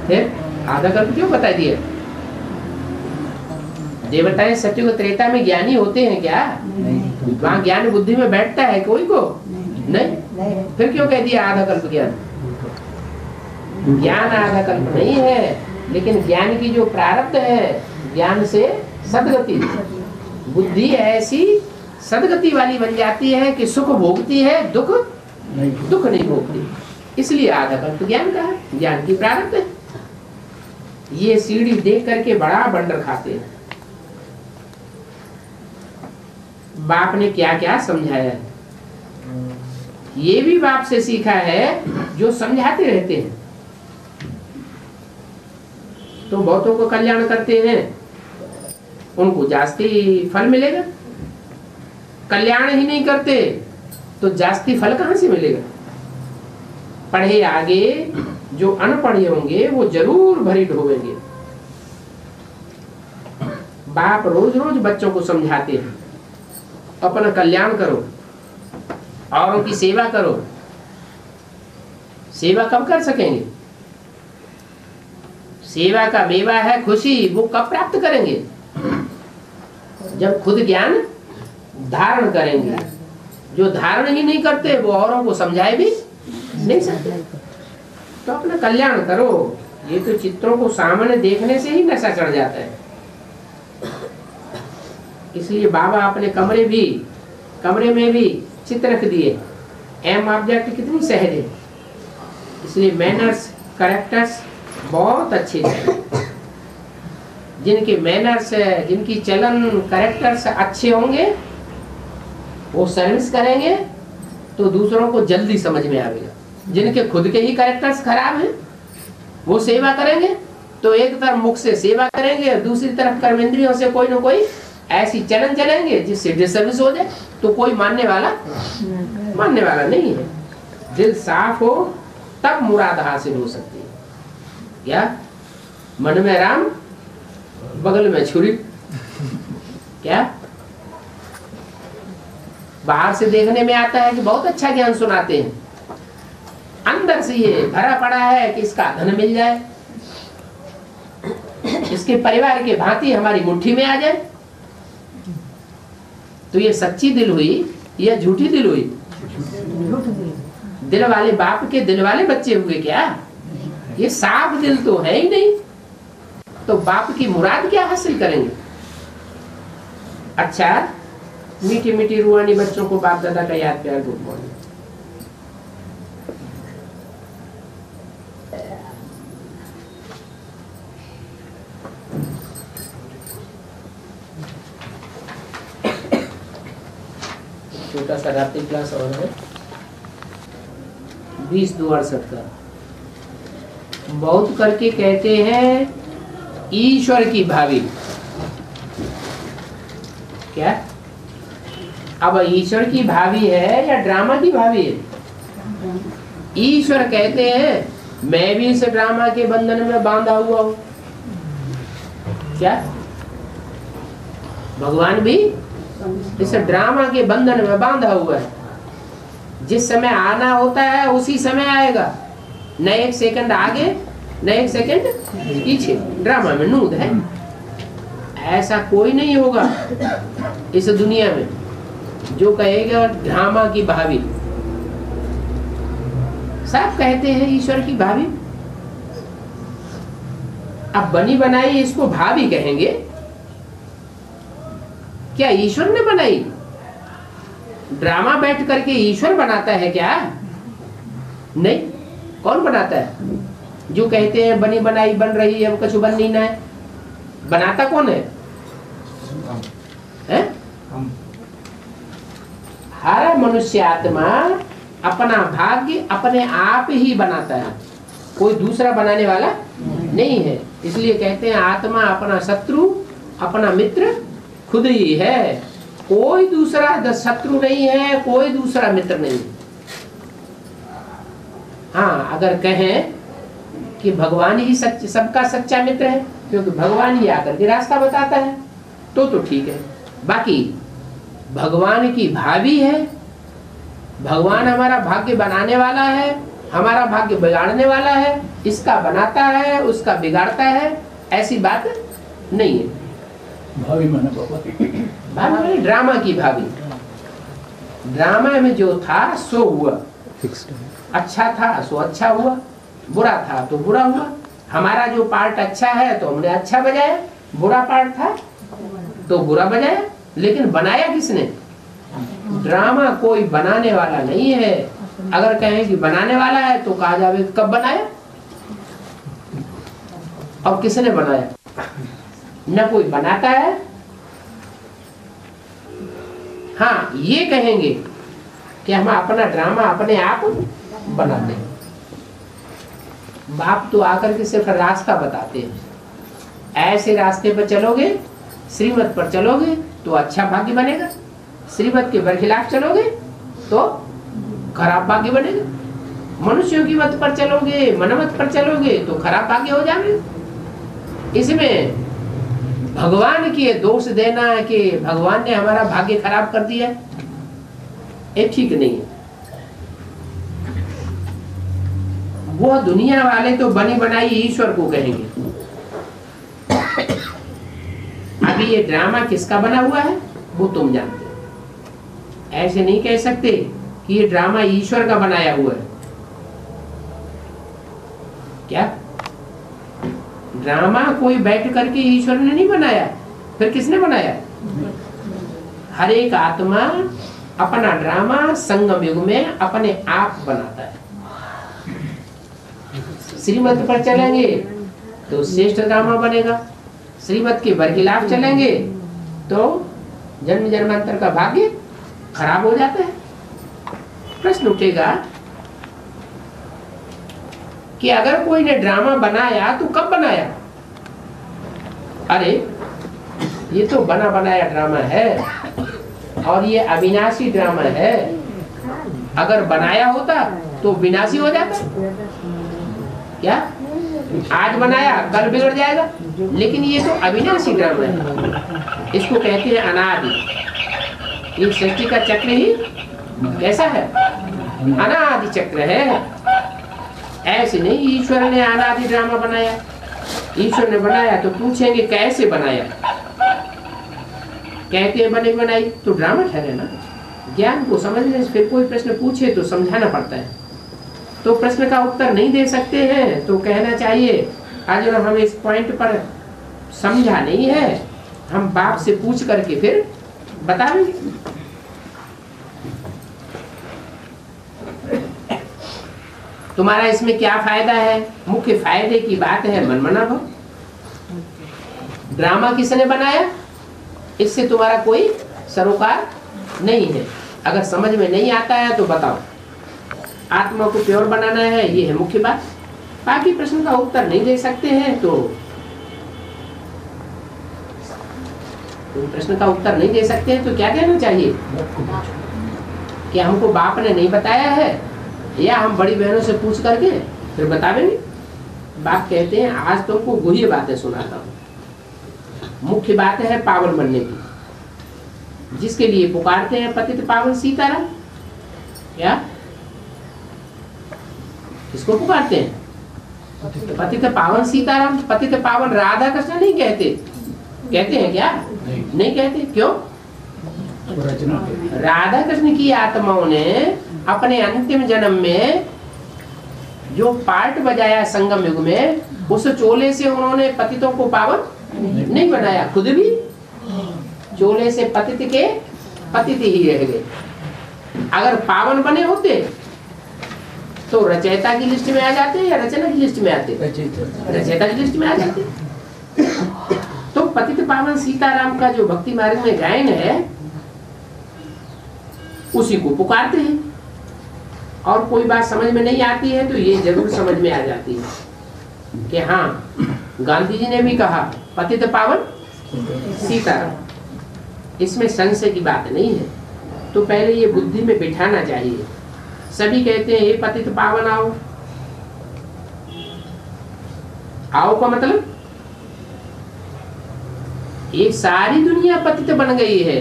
[SPEAKER 1] फिर आधा कल्प क्यों बता दिए? देवताएं सत्युग त्रेता में ज्ञानी होते हैं क्या? वहां ज्ञान बुद्धि में बैठता है कोई को? नहीं। फिर क्यों कह दिया आधा कल्प ज्ञान? ज्ञान आधा कल्प नहीं है, लेकिन ज्ञान की जो प्रारब्ध है, ज्ञान से सदगति, बुद्धि ऐसी सदगति वाली बन जाती है कि सुख भोगती है, दुख नहीं भोगती। इसलिए आधा कल्प ज्ञान का है, ज्ञान की प्रारब्ध है। ये सीढ़ी देख करके बड़ा बंडर खाते हैं। बाप ने क्या क्या समझाया है, ये भी बाप से सीखा है जो समझाते रहते हैं। तो बहुतों को कल्याण करते हैं, उनको जास्ती फल मिलेगा। कल्याण ही नहीं करते तो जास्ती फल कहां से मिलेगा? पढ़े आगे जो अनपढ़े होंगे वो जरूर भरी ढोवेंगे। बाप रोज रोज बच्चों को समझाते हैं, अपना कल्याण करो, औरों की सेवा करो। सेवा कब कर सकेंगे? सेवा का मेवा है खुशी, वो कब प्राप्त करेंगे? जब खुद ज्ञान धारण करेंगे। जो धारण ही नहीं करते वो औरों को समझाए भी नहीं सकते। तो अपना कल्याण करो। ये तो चित्रों को सामने देखने से ही नशा चढ़ जाता है। इसलिए बाबा अपने कमरे में भी चित्र रख दिए। एम ऑब्जेक्ट कितनी सहज है। इसलिए मैनर्स, कैरेक्टर्स बहुत अच्छे हैं। जिनके मैनर्स, जिनकी चलन कैरेक्टर्स अच्छे होंगे, वो सर्विस करेंगे तो दूसरों को जल्दी समझ में आएगा। जिनके खुद के ही कैरेक्टर्स खराब हैं, वो सेवा करेंगे तो एक तरफ मुख से सेवा करेंगे और दूसरी तरफ कर्मेंद्रियों से कोई ना कोई ऐसी चलन चलेंगे जिससे डिसर्विस हो जाए। तो कोई मानने वाला नहीं है। दिल साफ हो तब मुराद हासिल हो सकती है। क्या मन में राम, बगल में छुरी? क्या बाहर से देखने में आता है कि बहुत अच्छा ज्ञान सुनाते हैं, अंदर से ये भरा पड़ा है कि इसका धन मिल जाए, इसके परिवार के भांति हमारी मुट्ठी में आ जाए। तो ये सच्ची दिल हुई या झूठी दिल हुई? दिल वाले बाप के दिल वाले बच्चे हुए क्या? ये साफ दिल तो है ही नहीं। तो बाप की मुराद क्या हासिल करेंगे? अच्छा, मीठी मीठी रूहानी बच्चों को बाप दादा का याद प्यार गुड मॉर्निंग। छोटा सा रात्रि क्लास और है 20/2/68 का। बहुत करके कहते हैं ईश्वर की भावी। क्या अब ईश्वर की भावी है या ड्रामा की भावी है? ईश्वर कहते हैं मैं भी इस ड्रामा के बंधन में बांधा हुआ हूं। क्या भगवान भी इस ड्रामा के बंधन में बांधा हुआ है? जिस समय आना होता है उसी समय आएगा, न एक सेकंड आगे न एक सेकंड पीछे। ड्रामा में नूद है। ऐसा कोई नहीं होगा इस दुनिया में जो कहेगा ड्रामा की भाभी, सब कहते हैं ईश्वर की भाभी। अब बनी बनाई इसको भाभी कहेंगे, क्या ईश्वर ने बनाई? ड्रामा बैठ करके ईश्वर बनाता है क्या? नहीं। कौन बनाता है? जो कहते हैं बनी बनाई बन रही है, वो कुछ बन नहीं ना है। बनाता कौन है? हर मनुष्य आत्मा अपना भाग्य अपने आप ही बनाता है, कोई दूसरा बनाने वाला नहीं है। इसलिए कहते हैं आत्मा अपना शत्रु अपना मित्र खुद ही है। कोई दूसरा शत्रु नहीं है, कोई दूसरा मित्र नहीं। हाँ, अगर कहें कि भगवान ही सबका सच्चा मित्र है, क्योंकि भगवान ही आकर के रास्ता बताता है, तो ठीक है। बाकी भगवान की भाभी है, भगवान हमारा भाग्य बनाने वाला है, हमारा भाग्य बिगाड़ने वाला है, इसका बनाता है उसका बिगाड़ता है, ऐसी बात नहीं है।
[SPEAKER 2] भाभी माने
[SPEAKER 1] भाभी ड्रामा की भाभी। ड्रामा में जो था सो हुआ, अच्छा था सो अच्छा हुआ, बुरा था तो बुरा हुआ। हमारा जो पार्ट अच्छा है तो हमने अच्छा बजाया, बुरा पार्ट था तो बुरा बजाया। लेकिन बनाया किसने? ड्रामा कोई बनाने वाला नहीं है। अगर कहें कि बनाने वाला है तो कहा जाए कब बनाया और किसने बनाया? न कोई बनाता है। हाँ, ये कहेंगे कि हम अपना ड्रामा अपने आप बनाते हैं। बाप तो आकर के सिर्फ रास्ता बताते हैं। ऐसे रास्ते पर चलोगे, श्रीमत पर चलोगे तो अच्छा भाग्य बनेगा, श्रीमत के बरखिलाफ चलोगे तो खराब भाग्य बनेगा। मनुष्यों की मत पर चलोगे, मनमत पर चलोगे तो खराब भाग्य हो जाएगा। इसमें भगवान की दोष देना कि भगवान ने हमारा भाग्य खराब कर दिया, ये ठीक नहीं है। वो दुनिया वाले तो बनी बनाई ईश्वर को कहेंगे। अभी ये ड्रामा किसका बना हुआ है वो तुम जानते हो। ऐसे नहीं कह सकते कि ये ड्रामा ईश्वर का बनाया हुआ है। क्या ड्रामा कोई बैठ करके ईश्वर ने नहीं बनाया, फिर किसने बनाया? हर एक आत्मा अपना ड्रामा संगम युग में अपने आप बनाता है। श्रीमत पर चलेंगे तो श्रेष्ठ ड्रामा बनेगा, श्रीमत के बरखिलाफ चलेंगे तो जन्म जन्मांतर का भाग्य खराब हो जाता है। प्रश्न उठेगा कि अगर कोई ने ड्रामा बनाया तो कब बनाया? अरे ये तो बना बनाया ड्रामा है और ये अविनाशी ड्रामा है। अगर बनाया होता तो विनाशी हो जाता। क्या आज बनाया कल बिगड़ जाएगा, लेकिन ये तो अविनाशी ड्रामा है। इसको कहते हैं अनादि। ये सृष्टि का चक्र ही कैसा है? अनादि चक्र है। ऐसे नहीं ईश्वर ने अनादि ड्रामा बनाया। ईश्वर ने बनाया तो पूछेंगे कैसे बनाया? कहते हैं बने बनाई तो ड्रामा ठहरे ना। ज्ञान को समझने से फिर कोई प्रश्न पूछे तो समझाना पड़ता है। तो प्रश्न का उत्तर नहीं दे सकते हैं तो कहना चाहिए आज हम इस पॉइंट पर समझा नहीं है, हम बाप से पूछ करके फिर बताएंगे। तुम्हारा इसमें क्या फायदा है? मुख्य फायदे की बात है मनमना भाव। ड्रामा किसने बनाया इससे तुम्हारा कोई सरोकार नहीं है। अगर समझ में नहीं आता है तो बताओ। आत्मा को प्योर बनाना है, ये है मुख्य बात। बाकी प्रश्न का उत्तर नहीं दे सकते हैं तो प्रश्न का उत्तर नहीं दे सकते हैं तो क्या कहना चाहिए कि हमको बाप ने नहीं बताया है, या हम बड़ी बहनों से पूछ करके फिर बतावेंगे। बाप कहते हैं आज तुमको गुह्य बातें सुनाता हूँ। मुख्य बात है पावन बनने की, जिसके लिए पुकारते हैं पतित पावन सीताराम। क्या किसको पुकारते हैं? पतित पावन सीताराम। पतित पावन राधा कृष्ण नहीं कहते? कहते हैं क्या? नहीं कहते। क्यों? राधा कृष्ण की आत्माओं ने अपने अंतिम जन्म में जो पार्ट बजाया संगम युग में, उस चोले से उन्होंने पतितों को पावन नहीं बनाया, खुद भी चोले से पतित के पतित ही रह गए। अगर पावन बने होते तो रचयिता की लिस्ट में आ जाते या रचना की लिस्ट में आते? रचयिता की लिस्ट में आ जाते। तो पतित पावन सीताराम का जो भक्ति मार्ग में गायन है उसी को पुकारते हैं। और कोई बात समझ में नहीं आती है तो ये जरूर समझ में आ जाती है कि हाँ, गांधी जी ने भी कहा पतित पावन सीताराम, इसमें संशय की बात नहीं है। तो पहले ये बुद्धि में बिठाना चाहिए। सभी कहते हैं हे पतित पावन आओ। आओ का मतलब ये सारी दुनिया पतित बन गई है।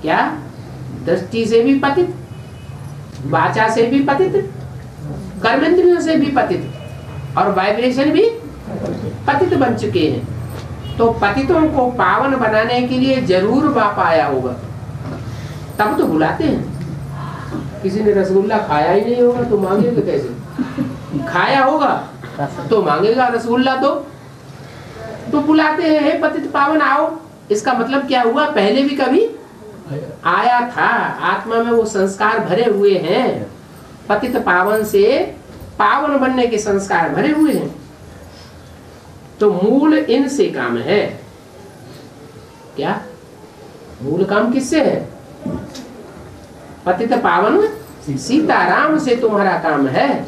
[SPEAKER 1] क्या? दृष्टि से भी पतित, वाचा से भी पतित, कर्मेंद्रियों से भी पतित, और वाइब्रेशन भी पतित बन चुके हैं। तो पतितों को पावन बनाने के लिए जरूर बाप आया होगा, तब तो बुलाते हैं। किसी ने रसगुल्ला खाया ही नहीं होगा तो मांगेगा कैसे? खाया होगा तो मांगेगा रसगुल्ला। तो बुलाते हैं हे पतित पावन आओ। इसका मतलब क्या हुआ? पहले भी कभी आया था। आत्मा में वो संस्कार भरे हुए हैं, पतित पावन से पावन बनने के संस्कार भरे हुए हैं। तो मूल इनसे काम है। क्या मूल काम किससे है? पतित पावन सीताराम से तुम्हारा काम है।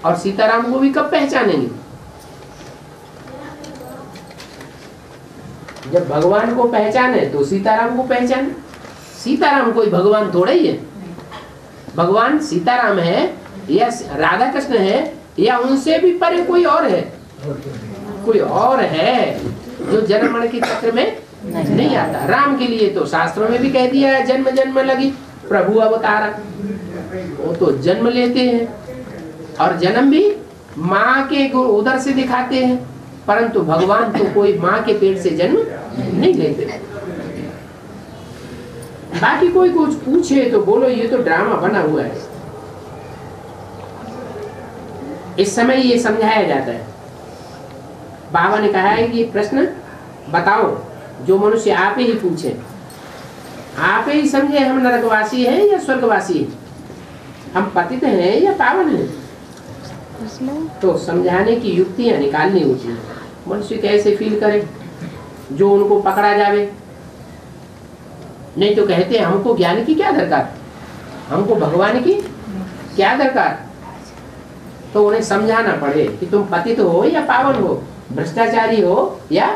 [SPEAKER 1] और सीताराम को भी कब पहचानेंगे? जब भगवान को पहचाने तो सीताराम को पहचाने। सीताराम कोई भगवान थोड़ा ही है। भगवान सीताराम है या राधा कृष्ण है या उनसे भी परे कोई और है? कोई और है जो जन्म मरण के चक्र में नहीं आता। राम के लिए तो शास्त्रों में भी कह दिया है जन्म जन्म लगी प्रभु अवतारा। वो तो जन्म लेते हैं और जन्म भी माँ के उदर से दिखाते हैं, परंतु भगवान तो कोई माँ के पेट से जन्म नहीं लेते। बाकी कोई कुछ पूछे तो बोलो ये तो ड्रामा बना हुआ है। इस समय ये समझाया जाता है। बाबा ने कहा है कि प्रश्न बताओ जो मनुष्य आप ही पूछे, आप ही समझे हम नरकवासी हैं या स्वर्गवासी हैं, हम पतित हैं या पावन हैं। तो समझाने की युक्तियां निकालनी होती है। मनुष्य कैसे फील करे जो उनको पकड़ा जावे। नहीं तो कहते हैं हमको ज्ञान की क्या दरकार, हमको भगवान की क्या दरकार। तो उन्हें समझाना पड़े कि तुम पतित हो या पावन हो, भ्रष्टाचारी हो या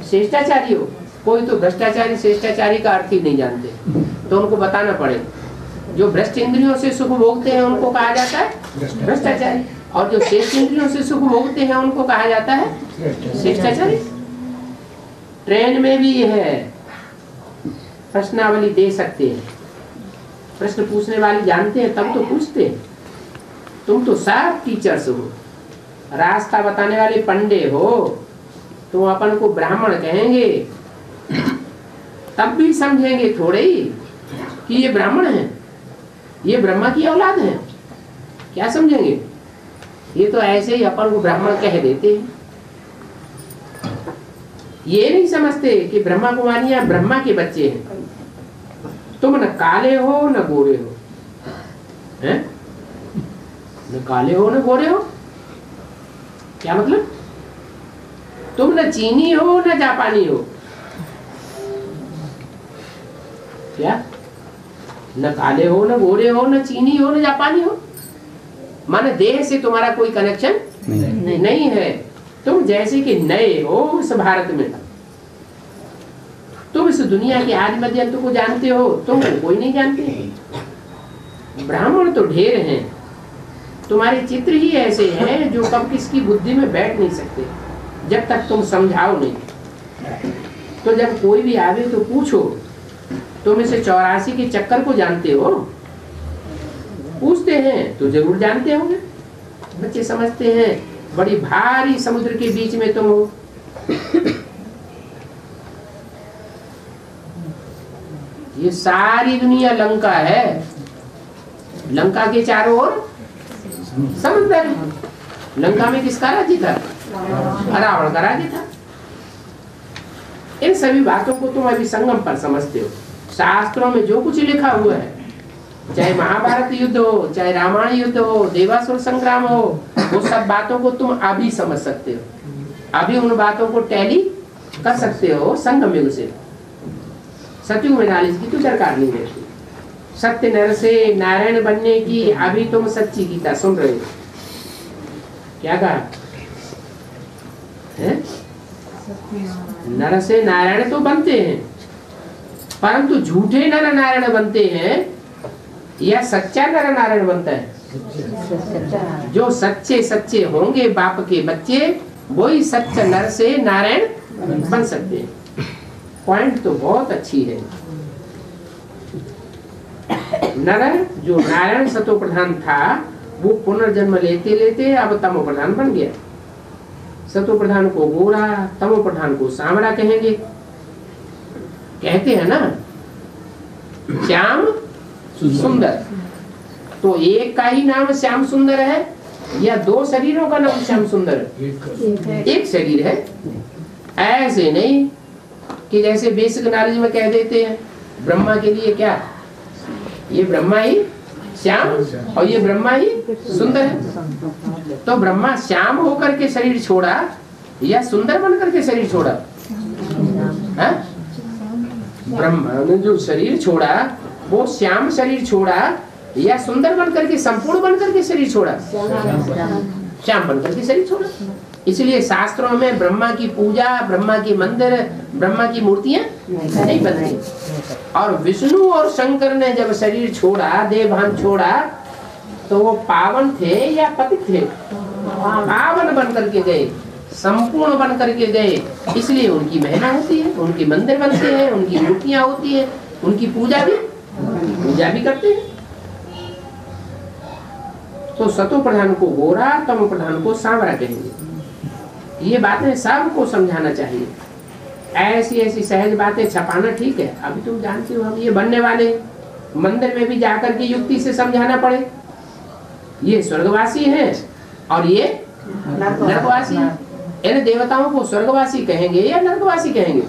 [SPEAKER 1] श्रेष्ठाचारी हो। कोई तो भ्रष्टाचारी श्रेष्ठाचारी का अर्थ ही नहीं जानते, तो उनको बताना पड़े। जो भ्रष्ट इंद्रियों से सुख भोगते हैं उनको कहा जाता है भ्रष्टाचारी, और जो श्रेष्ठ इंद्रियों से सुख भोगते हैं उनको कहा जाता है श्रेष्ठाचारी। ट्रेन में भी है, प्रश्नावली दे सकते हैं, प्रश्न पूछने वाले जानते हैं तब तो पूछते हैं। तुम तो सब टीचर्स हो, रास्ता बताने वाले पंडे हो, तुम अपन को ब्राह्मण कहेंगे तब भी समझेंगे थोड़े ही कि ये ब्राह्मण है, ये ब्रह्मा की औलाद है। क्या समझेंगे? ये तो ऐसे ही अपन को ब्राह्मण कह देते हैं। ये नहीं समझते कि ब्रह्मा कुमारियां ब्रह्मा के बच्चे हैं। तुम न काले हो न गोरे हो, हैं? न काले हो न गोरे हो, क्या मतलब? तुम न चीनी हो न जापानी हो। क्या? न काले हो न गोरे हो न चीनी हो न जापानी हो, माने देह से तुम्हारा कोई कनेक्शन नहीं है। तुम जैसे कि नए हो इस भारत में, तुम इस दुनिया के आदि मध्य अंत को जानते हो, तुम कोई नहीं जानते। ब्राह्मण तो ढेर हैं, तुम्हारे चित्र ही ऐसे हैं जो कब किसकी बुद्धि में बैठ नहीं सकते जब तक तुम समझाओ नहीं। तो जब कोई भी आवे तो पूछो, तुम इसे 84 के चक्कर को जानते हो? पूछते हैं तो जरूर जानते होंगे। बच्चे समझते हैं बड़ी भारी समुद्र के बीच में तुम हो। ये सारी दुनिया लंका है। लंका के चारों ओर समंदर है। लंका में किसका राज्य था? रावण का राज्य था। इन सभी बातों को तुम अभी संगम पर समझते हो। शास्त्रों में जो कुछ लिखा हुआ है, चाहे महाभारत युद्ध हो, चाहे रामायण युद्ध हो, देवासुर संग्राम हो, वो सब बातों को तुम अभी समझ सकते हो। अभी उन बातों को टैली कर सकते हो संगम युग से। सतयुग में नॉलेज की तो दरकार नहीं रहती। सत्य नर से नारायण बनने की अभी तुम सच्ची गीता सुन रहे हो। क्या कहा है? नर से नारायण तो बनते हैं, परंतु झूठे नर नारायण बनते हैं या सच्चा नर नारायण बनता है? जो सच्चे सच्चे होंगे बाप के बच्चे, वही सच्चा नर से नारायण बन सकते हैं। पॉइंट तो बहुत अच्छी है। नर जो नारायण सतो प्रधान था, वो पुनर्जन्म लेते लेते अब तमो प्रधान बन गया। सतो प्रधान को गोरा, तमो प्रधान को सांवरा कहेंगे। कहते हैं ना श्याम सुंदर, तो एक का ही नाम श्याम सुंदर है या दो शरीरों का नाम श्याम सुंदर है? एक शरीर है। ऐसे नहीं कि जैसे बेसिक नॉलेज में कह देते हैं ब्रह्मा के लिए क्या, ये ब्रह्मा ही श्याम और ये ब्रह्मा ही सुंदर है। तो ब्रह्मा श्याम होकर के शरीर छोड़ा या सुंदर बनकर के शरीर छोड़ा? ब्रह्मा ने जो शरीर छोड़ा वो श्याम शरीर छोड़ा या सुंदर बनकर के, संपूर्ण बनकर के शरीर छोड़ा? श्याम बनकर के शरीर छोड़ा। इसलिए शास्त्रों में ब्रह्मा की पूजा, ब्रह्मा की मंदिर, ब्रह्मा की मूर्तियां नहीं बनती। और विष्णु और शंकर ने जब शरीर छोड़ा, देवभान छोड़ा, तो वो पावन थे या पतित थे? पावन बन करके गए, संपूर्ण बन करके गए। इसलिए उनकी महिमा होती है, उनके मंदिर बनते हैं, उनकी मूर्तियां होती है, उनकी पूजा भी करते हैं। तो सतो प्रधान को गोरा, तमो प्रधान को सांवरा कहेंगे। ये बातें सबको समझाना चाहिए। ऐसी ऐसी सहज बातें छपाना ठीक है, अभी तुम जानते हो हम ये बनने वाले मंदिर में भी जाकर के युक्ति से समझाना पड़े, ये स्वर्गवासी हैं और ये नरकवासी हैं। इन देवताओं को स्वर्गवासी कहेंगे या नरकवासी कहेंगे?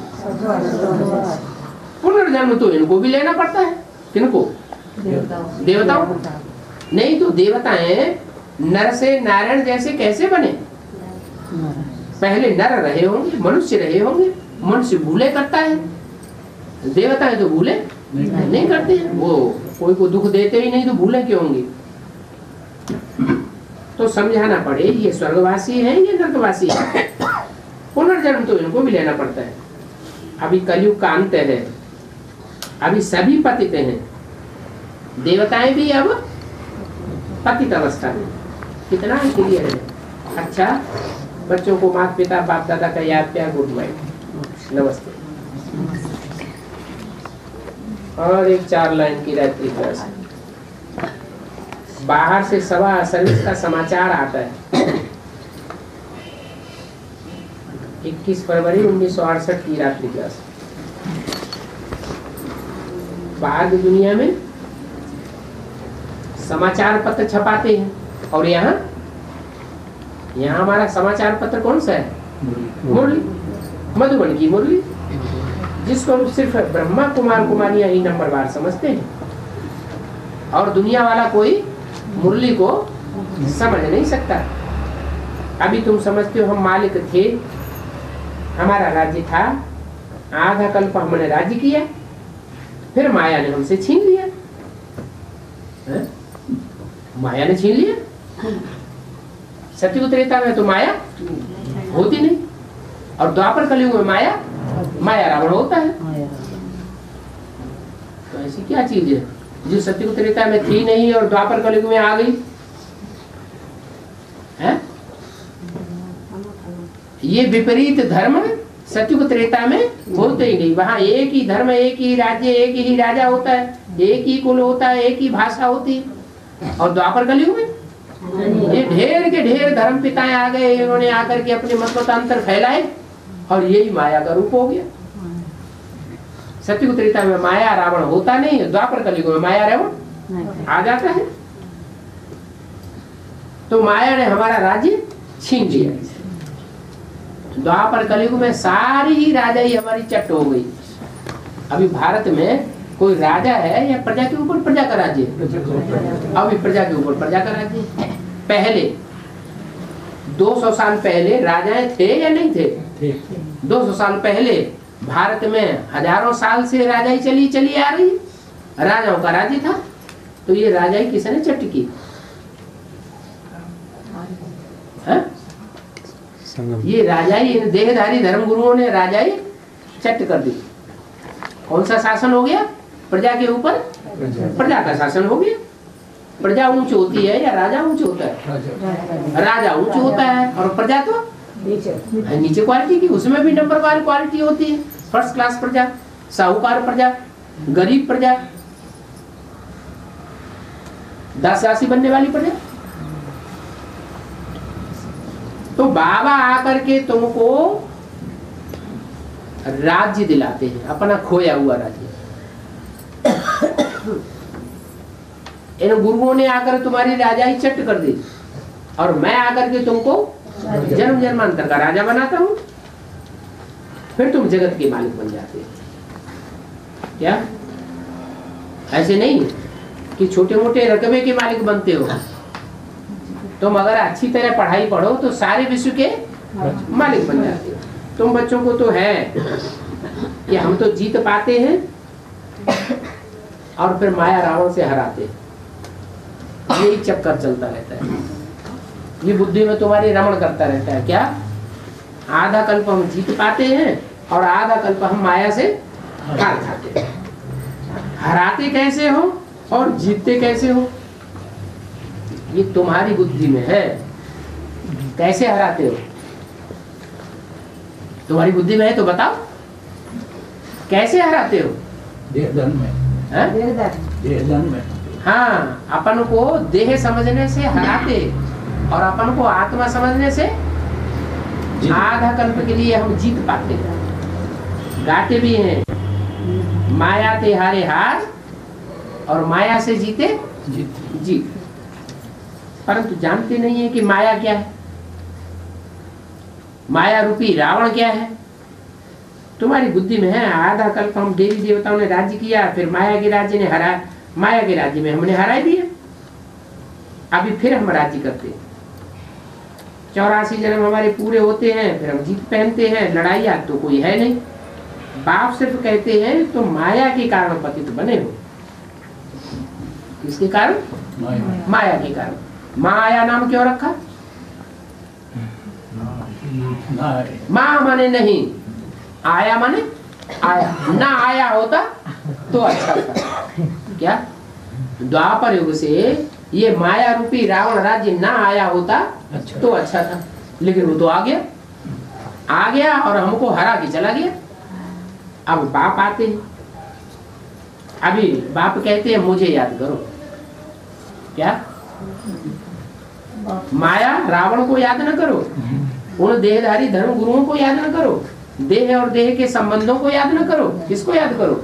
[SPEAKER 1] पुनर्जन्म तो इनको भी लेना पड़ता है। किनको? देवताओं को। नहीं तो देवताएं नर से नारायण जैसे कैसे बने? पहले नर रहे होंगे, मनुष्य रहे होंगे। मनुष्य भूले करता है, देवताएं तो भूले नहीं करते हैं। वो कोई को दुख देते ही नहीं तो भूले क्यों होंगे? तो समझाना पड़े ये स्वर्गवासी है ये नरकवासी है। पुनर्जन्म तो इनको भी लेना पड़ता है। अभी कलयुग का अंत है, अभी सभी पतित हैं। देवताएं भी अब पतित अवस्था में। कितना क्लियर है? अच्छा, बच्चों को माता पिता बाप दादा का याद प्यार, गुड नाइट, नमस्ते। और एक 4 लाइन की रात्रि क्लास। बाहर से सभा सर्विस का समाचार आता है। 21 फरवरी 1968 की रात्रि क्लास। बाहर की दुनिया में समाचार पत्र छपाते हैं और यहाँ हमारा समाचार पत्र कौन सा है? मुरली, मधुबन की मुरली, जिसको सिर्फ ब्रह्मा कुमार कुमारियां ही नंबरवार समझते हैं और दुनिया वाला कोई मुरली को समझ नहीं सकता। अभी तुम समझते हो हम मालिक थे, हमारा राज्य था, आधा कल्प हमने राज्य किया, फिर माया ने हमसे छीन लिया। माया ने छीन लिया। सतयुग त्रेता में तो माया होती नहीं, और द्वापर कलयुग में माया रावण होता है। तो ऐसी क्या चीज है जो सतयुग त्रेता में थी नहीं और द्वापर कलयुग में आ गई है? ये विपरीत धर्म सतयुग त्रेता में होते ही नहीं। वहां एक ही धर्म, एक ही राज्य, एक ही राजा होता है, एक ही कुल होता है, एक ही भाषा होती है। और द्वापर कलयुग में ये ढेर के ढेर धर्म पिताएं आ गए, इन्होंने आकर के अपने मतमतांतर फैलाए और यही माया का रूप हो गया। सतयुग त्रेता में माया रावण होता नहीं है, द्वापर कलयुग में माया रावण आ जाता है। तो माया ने हमारा राज्य छीन लिया। द्वापर कलयुग में सारी ही राजाई हमारी चट हो गई। अभी भारत में कोई राजा है या प्रजा के ऊपर प्रजा का राज्य? अभी प्रजा के ऊपर प्रजा का राज्य। पहले 200 साल पहले राजाएं थे या नहीं थे? 200 साल पहले भारत में हजारों साल से राजाई चली आ रही, राजाओं का राज्य था। तो ये राजाई किसने चट की? ये राजाई, इन देहधारी धर्मगुरुओं ने राजाई चट कर दी। कौन सा शासन हो गया? प्रजा के ऊपर प्रजा का शासन हो गया। प्रजा ऊंच होती है या राजा ऊंच होता है? राजा ऊंच होता है और प्रजा तो नीचे क्वालिटी की। उसमें भी नंबरवार क्वालिटी होती है। फर्स्ट क्लास प्रजा, साहूकार प्रजा, गरीब प्रजा, दासी बनने वाली प्रजा। तो बाबा आकर के तुमको राज्य दिलाते हैं, अपना खोया हुआ राज्य। इन गुरुओं ने आकर तुम्हारी राजाई चट कर दी और मैं आकर के तुमको जन्म जन्मांतर का राजा बनाता हूं। फिर तुम जगत के मालिक बन जाते हो। क्या ऐसे नहीं कि छोटे मोटे रकबे के मालिक बनते हो? तुम अगर अच्छी तरह पढ़ाई पढ़ो तो सारे विश्व के मालिक बन जाते हो। तुम बच्चों को तो है कि हम तो जीत पाते हैं और फिर माया रावण से हराते हैं। यही चक्कर चलता रहता है। ये बुद्धि में तुम्हारी रमण करता रहता है। क्या आधा कल्प हम जीत पाते हैं और आधा कल्प हम माया से हार खाते हैं। हराते कैसे हो और जीतते कैसे हो, ये तुम्हारी बुद्धि में है। कैसे हराते हो? तुम्हारी बुद्धि में है तो बताओ कैसे हराते हो?
[SPEAKER 2] देहधन में।
[SPEAKER 1] हाँ, अपन को देह समझने से हराते और अपन को आत्मा समझने से आधा कल्प के लिए हम जीत पाते हैं। गाते भी हैं, माया ते हारे हार और माया से जीते जीत। परंतु जानते नहीं है कि माया क्या है, माया रूपी रावण क्या है। तुम्हारी बुद्धि में है आधा कल्प हम देवी देवताओं ने राज्य किया, फिर माया के राज्य ने हरा, माया के राज्य में हमने हरा दिया। अभी फिर हम राज्य करते हैं। 84 जन्म हमारे पूरे होते हैं, फिर हम जीत पहनते हैं। लड़ाई आज तो कोई है नहीं। बाप सिर्फ कहते हैं तो माया के कारण पतित बने हो। किसके कारण? माया के कारण। माया नाम क्यों रखा? माँ माने नहीं, आया माने आया। ना आया होता तो अच्छा था। क्या द्वापर युग से ये माया रूपी रावण राज्य ना आया होता तो अच्छा था, लेकिन वो तो आ गया और हमको हरा के चला गया। अब बाप आते हैं। अभी बाप कहते हैं मुझे याद करो। क्या माया रावण को याद न करो, उन देहधारी धर्म गुरुओं को याद न करो, देह और देह के संबंधों को याद न करो। किसको याद करो?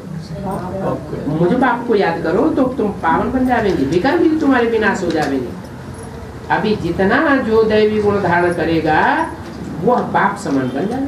[SPEAKER 1] मुझे बाप को याद करो तो तुम पावन बन जाएंगे, विकार भी तुम्हारे विनाश हो जाएंगे। अभी जितना जो दैवी गुण धारण करेगा वह बाप समान बन जाएगा।